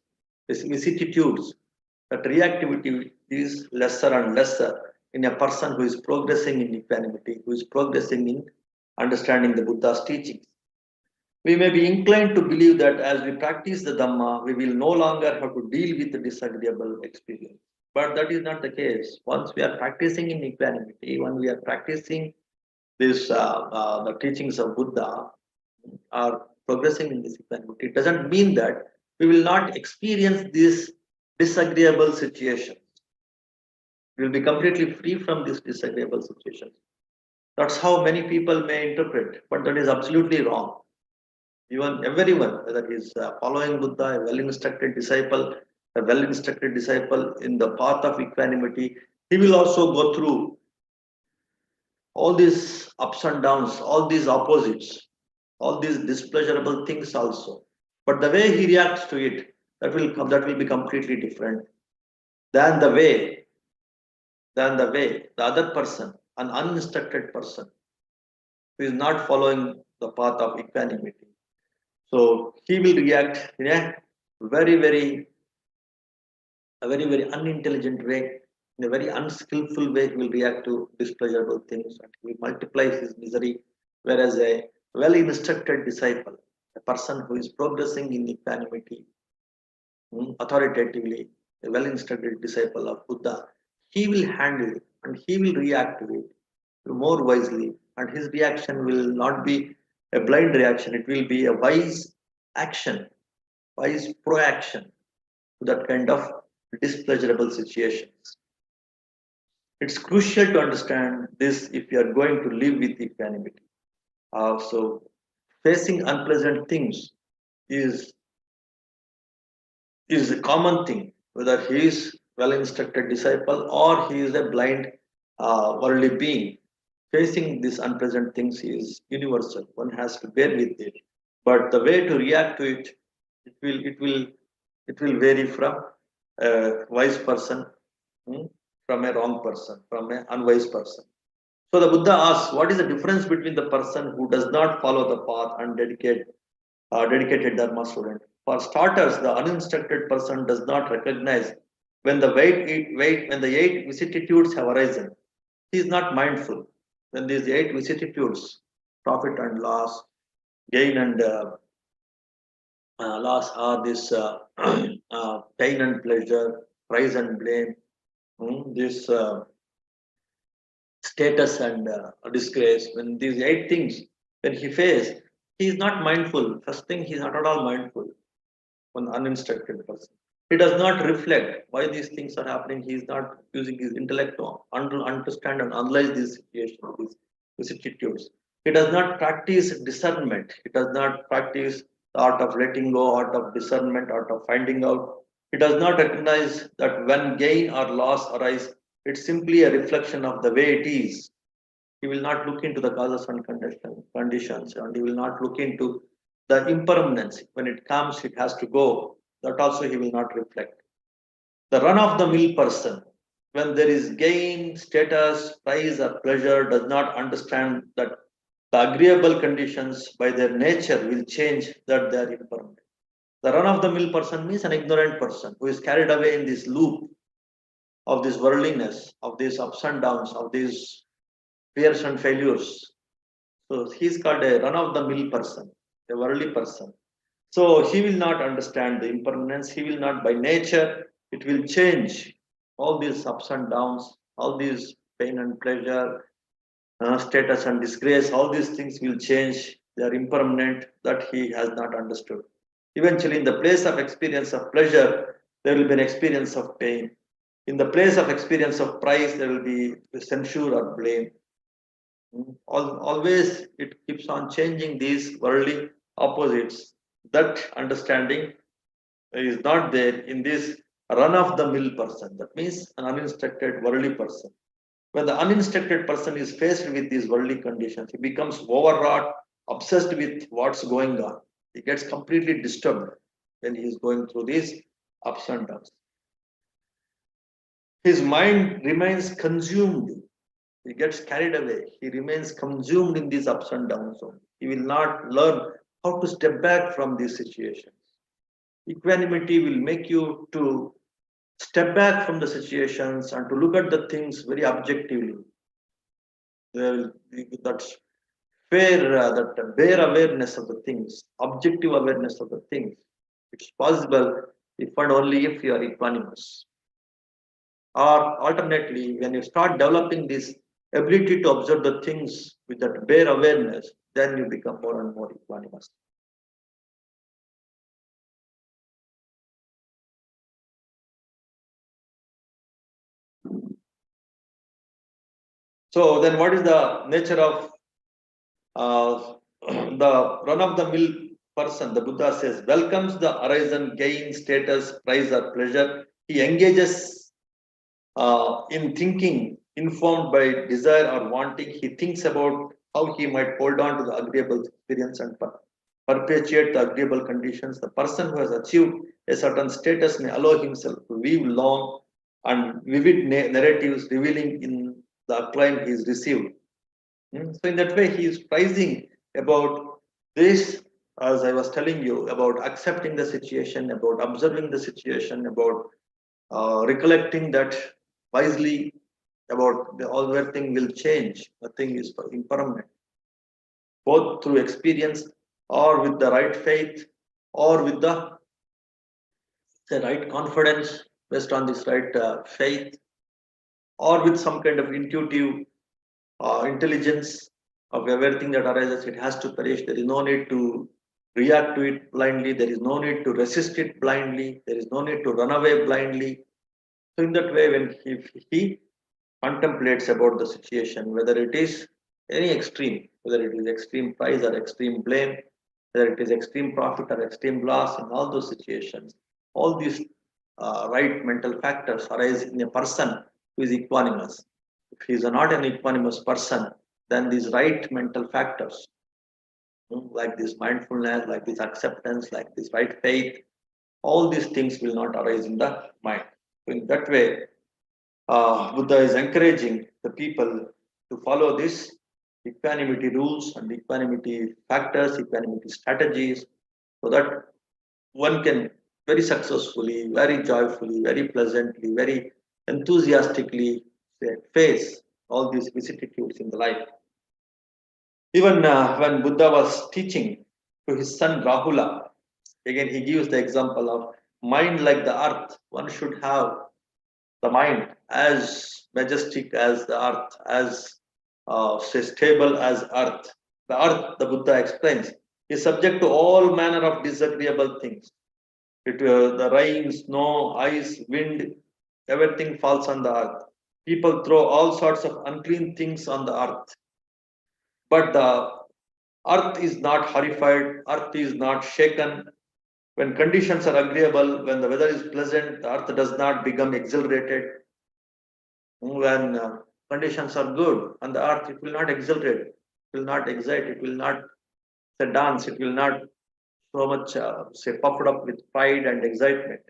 these vicissitudes, that reactivity is lesser and lesser in a person who is progressing in equanimity, who is progressing in understanding the Buddha's teachings. We may be inclined to believe that as we practice the Dhamma, we will no longer have to deal with the disagreeable experience. But that is not the case. Once we are practicing in equanimity, when we are practicing the teachings of Buddha, are progressing in this equanimity, it doesn't mean that we will not experience these disagreeable situations. We will be completely free from these disagreeable situations. That's how many people may interpret, but that is absolutely wrong. Even everyone, whether he is following Buddha, a well-instructed disciple, in the path of equanimity, he will also go through all these ups and downs, all these opposites, all these displeasurable things also. But the way he reacts to it, that will be completely different than the other person, an uninstructed person, who is not following the path of equanimity. So he will react in a very, very, very unintelligent way, in a very unskillful way. He will react to displeasurable things, and he will multiply his misery. Whereas a well-instructed disciple, a person who is progressing in equanimity, authoritatively, a well-instructed disciple of Buddha, he will handle it and he will react to it more wisely, and his reaction will not be a blind reaction, it will be a wise action, wise proaction to that kind of displeasurable situations. It's crucial to understand this if you are going to live with equanimity. So facing unpleasant things is a common thing, whether he is well-instructed disciple or he is a blind worldly being. Facing these unpleasant things is universal. One has to bear with it. But the way to react to it, it will vary from a wise person, from a wrong person, from an unwise person. So the Buddha asks, what is the difference between the person who does not follow the path and dedicated Dharma student? For starters, the uninstructed person does not recognize when the when the eight vicissitudes have arisen. He is not mindful when these eight vicissitudes, profit and loss, gain and loss are this pain and pleasure, praise and blame, this status and disgrace. When these 8 things, when he faces, he is not mindful. First thing, he is not at all mindful. One uninstructed person. He does not reflect why these things are happening. He is not using his intellect to understand and analyze these situations, these vicissitudes. He does not practice discernment. He does not practice the art of letting go, art of discernment, art of finding out. He does not recognize that when gain or loss arise, it's simply a reflection of the way it is. He will not look into the causes and conditions, and he will not look into the impermanence. When it comes, it has to go. That also he will not reflect. The run of the mill person, when there is gain, status, prize, or pleasure, does not understand that the agreeable conditions by their nature will change, that they are impermanent. The run of the mill person means an ignorant person who is carried away in this loop of this worldliness, of these ups and downs, of these fears and failures. So he's called a run of the mill person, a worldly person. So he will not understand the impermanence. He will not, by nature, it will change all these ups and downs, all these pain and pleasure, status and disgrace, all these things will change. They are impermanent, that he has not understood. Eventually, in the place of experience of pleasure, there will be an experience of pain. In the place of experience of prize, there will be censure or blame. Always it keeps on changing these worldly opposites. That understanding is not there in this run of the mill person. That means an uninstructed worldly person. When the uninstructed person is faced with these worldly conditions, he becomes overwrought, obsessed with what's going on. He gets completely disturbed when he is going through these ups and downs. His mind remains consumed. He gets carried away. He remains consumed in these ups and downs. He will not learn how to step back from these situations. Equanimity will make you to step back from the situations and to look at the things very objectively. That's fair, that bare awareness of the things, objective awareness of the things. It's possible if and only if you are equanimous. Or alternately, when you start developing this ability to observe the things with that bare awareness, then you become more and more equanimous. So then what is the nature of the run-of-the-mill person? The Buddha says, welcomes the horizon, gain, status, prize or pleasure. He engages in thinking informed by desire or wanting. He thinks about how he might hold on to the agreeable experience and perpetuate the agreeable conditions. The person who has achieved a certain status may allow himself to weave long and vivid narratives revealing in the acclaim he is received. So in that way, he is prizing about this, as I was telling you, about accepting the situation, about observing the situation, about recollecting that wisely, about the all everything will change. Nothing is impermanent, both through experience or with the right faith or with the right confidence based on this right faith or with some kind of intuitive intelligence of everything that arises. It has to perish. There is no need to react to it blindly. There is no need to resist it blindly. There is no need to run away blindly. So in that way, when he contemplates about the situation, whether it is any extreme, whether it is extreme price or extreme blame, whether it is extreme profit or extreme loss, in all those situations, all these right mental factors arise in a person who is equanimous. If he is not an equanimous person, then these right mental factors, like this mindfulness, like this acceptance, like this right faith, all these things will not arise in the mind. In that way, Buddha is encouraging the people to follow this equanimity rules and equanimity factors, equanimity strategies, so that one can very successfully, very joyfully, very pleasantly, very enthusiastically face all these vicissitudes in the life. Even when Buddha was teaching to his son Rahula, Again, he gives the example of mind like the earth. One should have the mind as majestic as the earth, as say stable as earth. The earth, the Buddha explains, is subject to all manner of disagreeable things. The rain, snow, ice, wind, everything falls on the earth. People throw all sorts of unclean things on the earth. But the earth is not horrified, earth is not shaken. When conditions are agreeable, when the weather is pleasant, the earth does not become exhilarated. When conditions are good on the earth, it will not exhilarate, it will not excite, it will not say dance, it will not so much say puffed up with pride and excitement.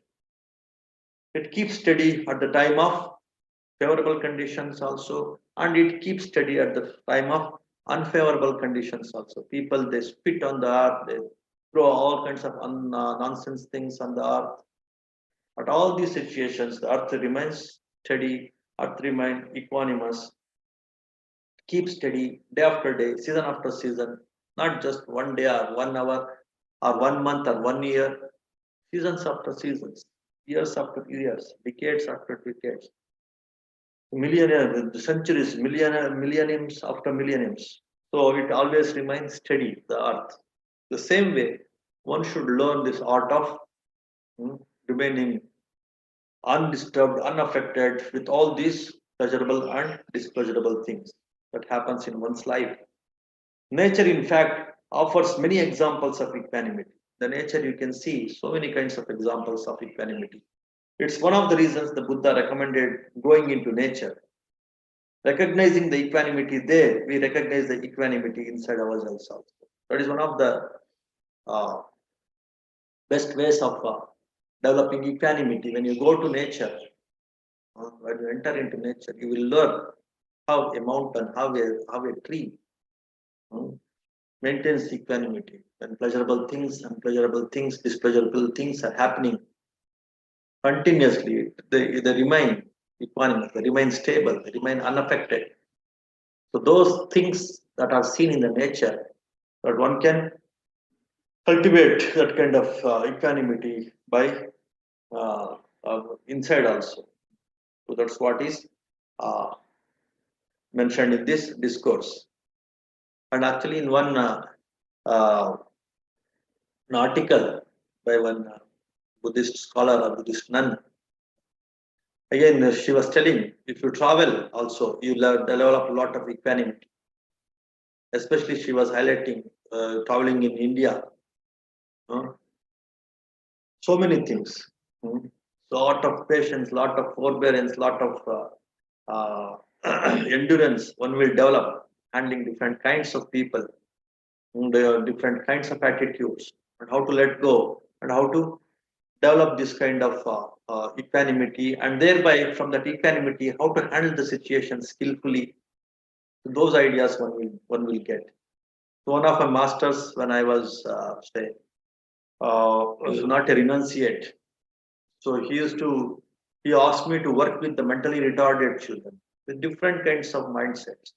It keeps steady at the time of favorable conditions also, and it keeps steady at the time of unfavorable conditions also. People, they spit on the earth, they throw all kinds of nonsense things on the earth. At all these situations, the earth remains steady, earth remains equanimous, keep steady day after day, season after season, not just one day or 1 hour or 1 month or 1 year, seasons after seasons, years after years, decades after decades, centuries, millenniums after millenniums. So it always remains steady, the earth. The same way, one should learn this art of remaining undisturbed, unaffected with all these pleasurable and displeasurable things that happens in one's life. Nature, in fact, offers many examples of equanimity. The nature you can see so many kinds of examples of equanimity. It's one of the reasons the Buddha recommended going into nature. Recognizing the equanimity there, we recognize the equanimity inside ourselves also. That is one of the uh, best ways of developing equanimity. When you go to nature, when you enter into nature, you will learn how a mountain, how a tree maintains equanimity. When pleasurable things, unpleasurable things, displeasurable things are happening continuously, they remain equanimous, they remain stable, they remain unaffected. So those things that are seen in the nature, that one can cultivate that kind of equanimity by inside also. So that's what is uh, mentioned in this discourse. And actually, in one uh, an article by one Buddhist scholar or Buddhist nun, again she was telling, if you travel also, you develop a lot of equanimity. Especially, she was highlighting traveling in India. uh, so many things. Mm. Lot of patience, lot of forbearance, lot of endurance one will develop handling different kinds of people, different kinds of attitudes, and how to let go and how to develop this kind of equanimity, and thereby from that equanimity how to handle the situation skillfully. Those ideas one will get. So one of my masters, when I was say was not a renunciate. So he asked me to work with the mentally retarded children with different kinds of mindsets.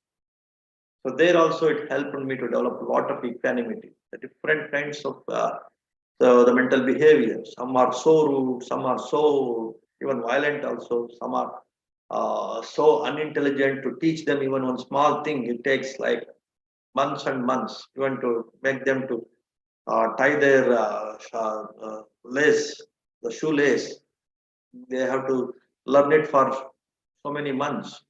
So there also it helped me to develop a lot of equanimity, the different kinds of the mental behavior. Some are so rude, some are so even violent also, some are so unintelligent. To teach them even one small thing, it takes like months and months, even to make them to tie their lace, the shoelace. They have to learn it for so many months.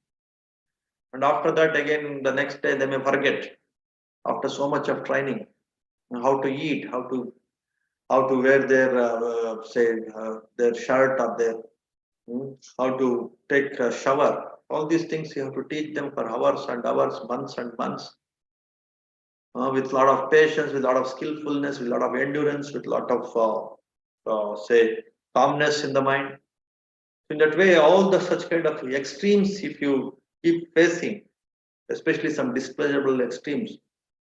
And after that, again, the next day they may forget after so much of training how to eat, how to wear their say their shirt or their how to take a shower. All these things you have to teach them for hours and hours, months and months, with a lot of patience, with a lot of skillfulness, with a lot of endurance, with a lot of say calmness in the mind. In that way, all the such kind of extremes, if you keep facing, especially some displeasurable extremes,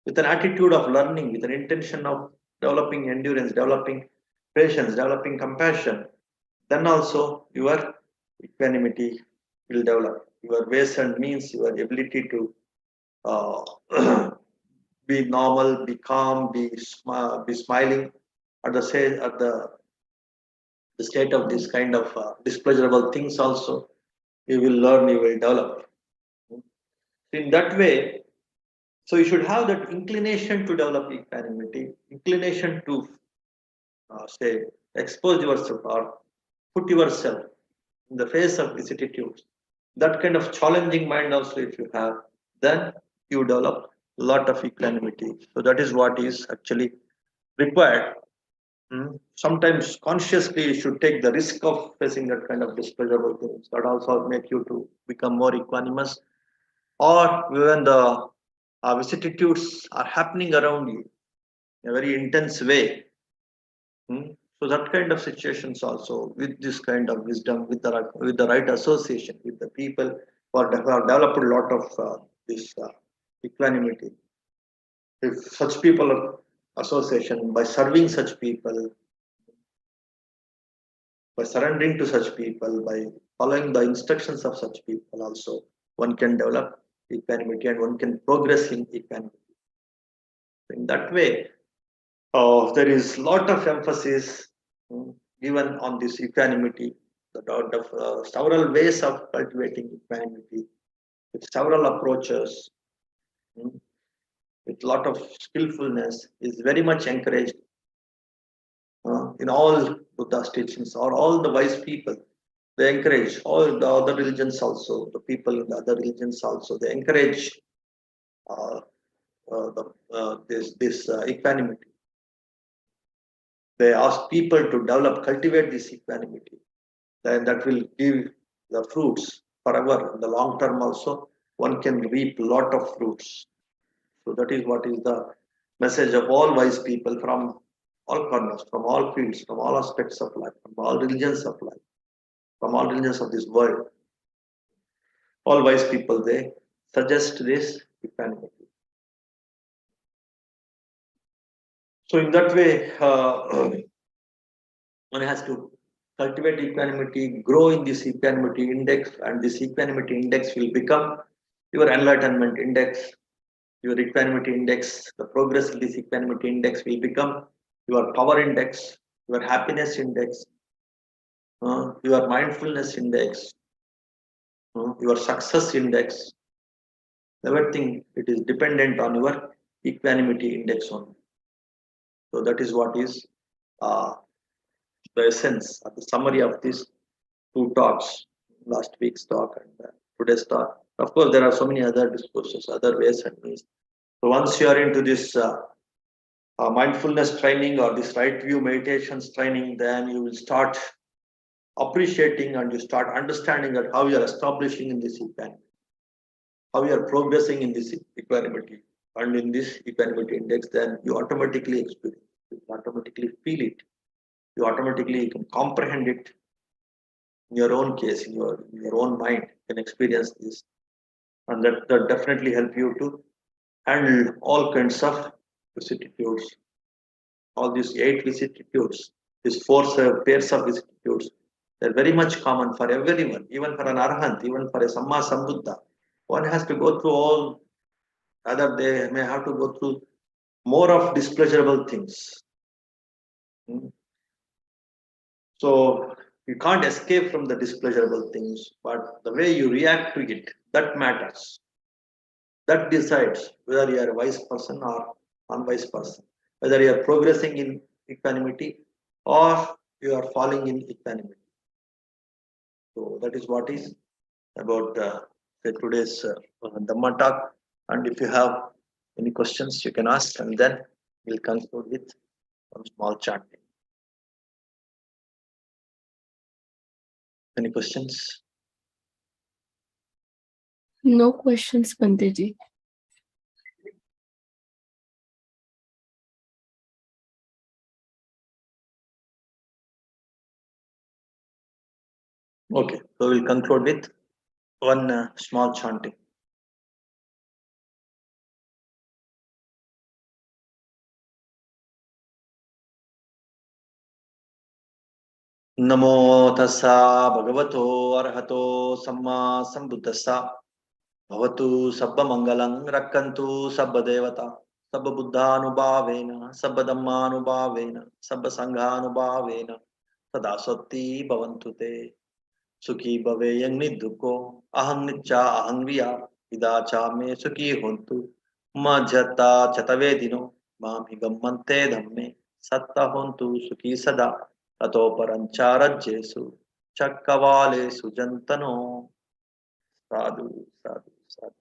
with an attitude of learning, with an intention of developing endurance, developing patience, developing compassion, then also your equanimity will develop. Your ways and means, your ability to uh, be normal, be calm, be smiling, at the state of this kind of displeasurable things also, you will learn, you will develop. In that way, so you should have that inclination to develop equanimity, inclination to say expose yourself or put yourself in the face of vicissitudes. That kind of challenging mind also, if you have, then you develop a lot of equanimity. So that is what is actually required. Sometimes consciously you should take the risk of facing that kind of displeasurable things. That also make you to become more equanimous. Or when the vicissitudes are happening around you in a very intense way. So that kind of situations also, with this kind of wisdom, with the right association with the people who have developed a lot of this equanimity. If such people are association, by serving such people, by surrendering to such people, by following the instructions of such people, also one can develop equanimity and one can progress in equanimity. In that way, there is lot of emphasis given on this equanimity, several ways of cultivating equanimity, with several approaches, with lot of skillfulness, is very much encouraged in all Buddha's teachings, or all the wise people. They encourage all the other religions also, the people in the other religions also. They encourage this equanimity. They ask people to develop, cultivate this equanimity. Then that will give the fruits forever. In the long term also, one can reap a lot of fruits. So that is what is the message of all wise people from all corners, from all fields, from all aspects of life, from all religions of life, from all religions of this world. All wise people, they suggest this equanimity. So in that way, one has to cultivate equanimity, grow in this equanimity index, and this equanimity index will become your enlightenment index, your equanimity index. The progress in this equanimity index will become your power index, your happiness index, your mindfulness index, your success index. Everything, it is dependent on your equanimity index only. So that is what is the essence or the summary of these two talks, last week's talk and today's talk. Of course, there are so many other discourses, other ways and means. So once you are into this mindfulness training or this right view meditations training, then you will start appreciating and you start understanding that how you are establishing in this equanimity, how you are progressing in this equanimity and in this equanimity index, then you automatically experience, you automatically feel it, you automatically can comprehend it in your own case, in your own mind, can experience this, and that definitely help you to handle all kinds of vicissitudes, all these 8 vicissitudes, these 4 pairs of vicissitudes. They're very much common for everyone, even for an arahant, even for a samma sambuddha. One has to go through all, rather they may have to go through more of displeasurable things. So you can't escape from the displeasurable things, but the way you react to it, that matters. That decides whether you are a wise person or unwise person, whether you are progressing in equanimity or you are falling in equanimity. So that is what is about today's Dhamma talk. And if you have any questions, you can ask, and then we'll conclude with some small chanting. Any questions? No questions, Panditji. Okay, so we'll conclude with one small chanting. Namo tassa bhagavato arahato samma sambuddhassa bhavatu sabba mangalang rakkantu sabba devata Sabba Buddhanubhavena, Sabba Dhammanubhavena, Sabba Sanghanubhavena, Tada Satti Bhavantute, Sukhi Bhaveyang Nidduko, Aham Nicha Aham Viya, Vidacha Me Sukhi Hontu, Majata Chatavedino, Mamigammante Dhamme, Satta Hontu Sukhi Sada, Tato Parancharajjesu, Chakkavale Sujantano, Sadhu, Sadhu, Sadhu.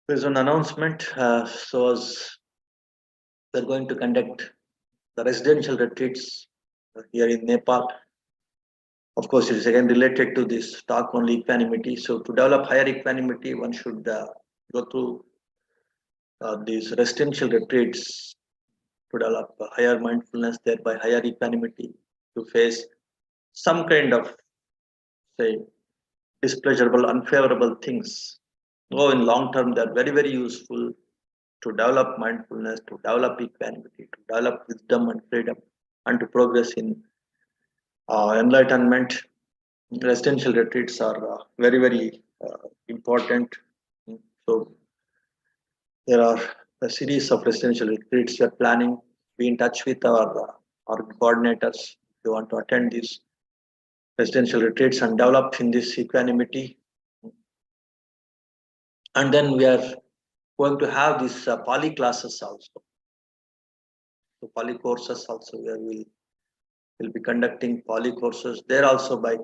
There's an announcement. We're going to conduct the residential retreats here in Nepal. Of course, it is again related to this talk on equanimity. So, to develop higher equanimity, one should go through these residential retreats to develop higher mindfulness, thereby higher equanimity to face some kind of, say, displeasurable, unfavorable things. Though in long term, they're very, very useful to develop mindfulness, to develop equanimity, to develop wisdom and freedom, and to progress in enlightenment. Residential retreats are very, very important. So there are a series of residential retreats we are planning. Be in touch with our coordinators if you want to attend these residential retreats and develop in this equanimity. And then we are going to have these Pali classes also. So Pali courses also where we'll be conducting Pali courses there also by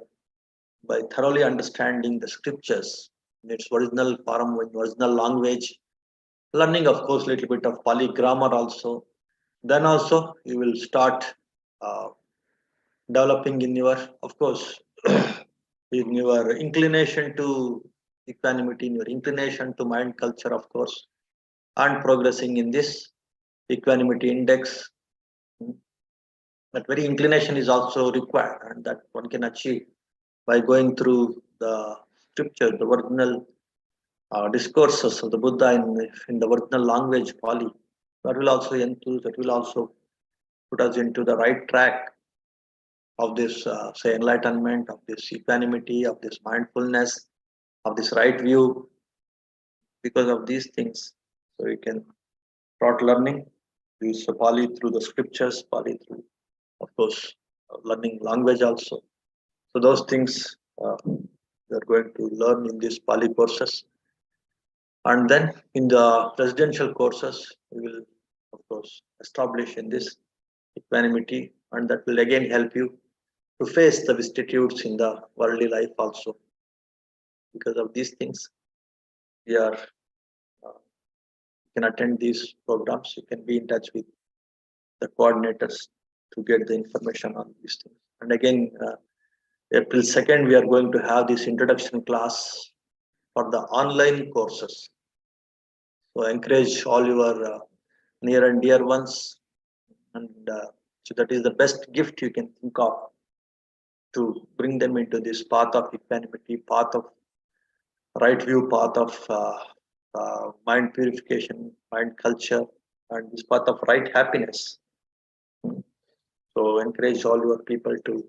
thoroughly understanding the scriptures in its original form, in original language, learning of course a little bit of Pali grammar also. Then also you will start uh, developing in your, of course, in your inclination to equanimity, in your inclination to mind culture, of course, and progressing in this equanimity index. That very inclination is also required, and that one can achieve by going through the scripture, the original discourses of the Buddha in the original language, Pali. That will also put us into the right track of this, say, enlightenment, of this equanimity, of this mindfulness, of this right view. Because of these things, so we can start learning use Pali through the scriptures, Pali through, of course, learning language also. So those things we are going to learn in these Pali courses. And then in the residential courses, we will, of course, establish in this equanimity, and that will again help you to face the vicissitudes in the worldly life also. Because of these things, we are you can attend these programs. You can be in touch with the coordinators to get the information on these things. And again, April 2nd, we are going to have this introduction class for the online courses. So encourage all your near and dear ones, and so that is the best gift you can think of to bring them into this path of equanimity, path of right view, path of mind purification, mind culture, and this path of right happiness. So encourage all your people to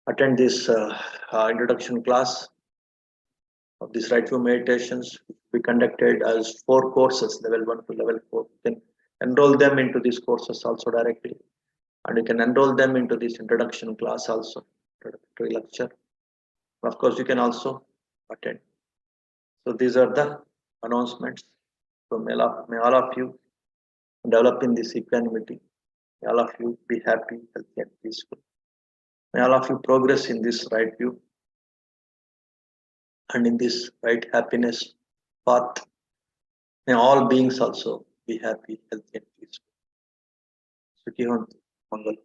attend this introduction class of these right view meditations. We conducted as 4 courses, level 1 to level 4. You can enroll them into these courses also directly, and you can enroll them into this introduction class also, introductory lecture. Of course, you can also attend. So these are the announcements. So may all of you develop in this equanimity. May all of you be happy, healthy, and peaceful. May all of you progress in this right view and in this right happiness path. May all beings also be happy, healthy, and peaceful. Sukhi Hontu, Mangalam.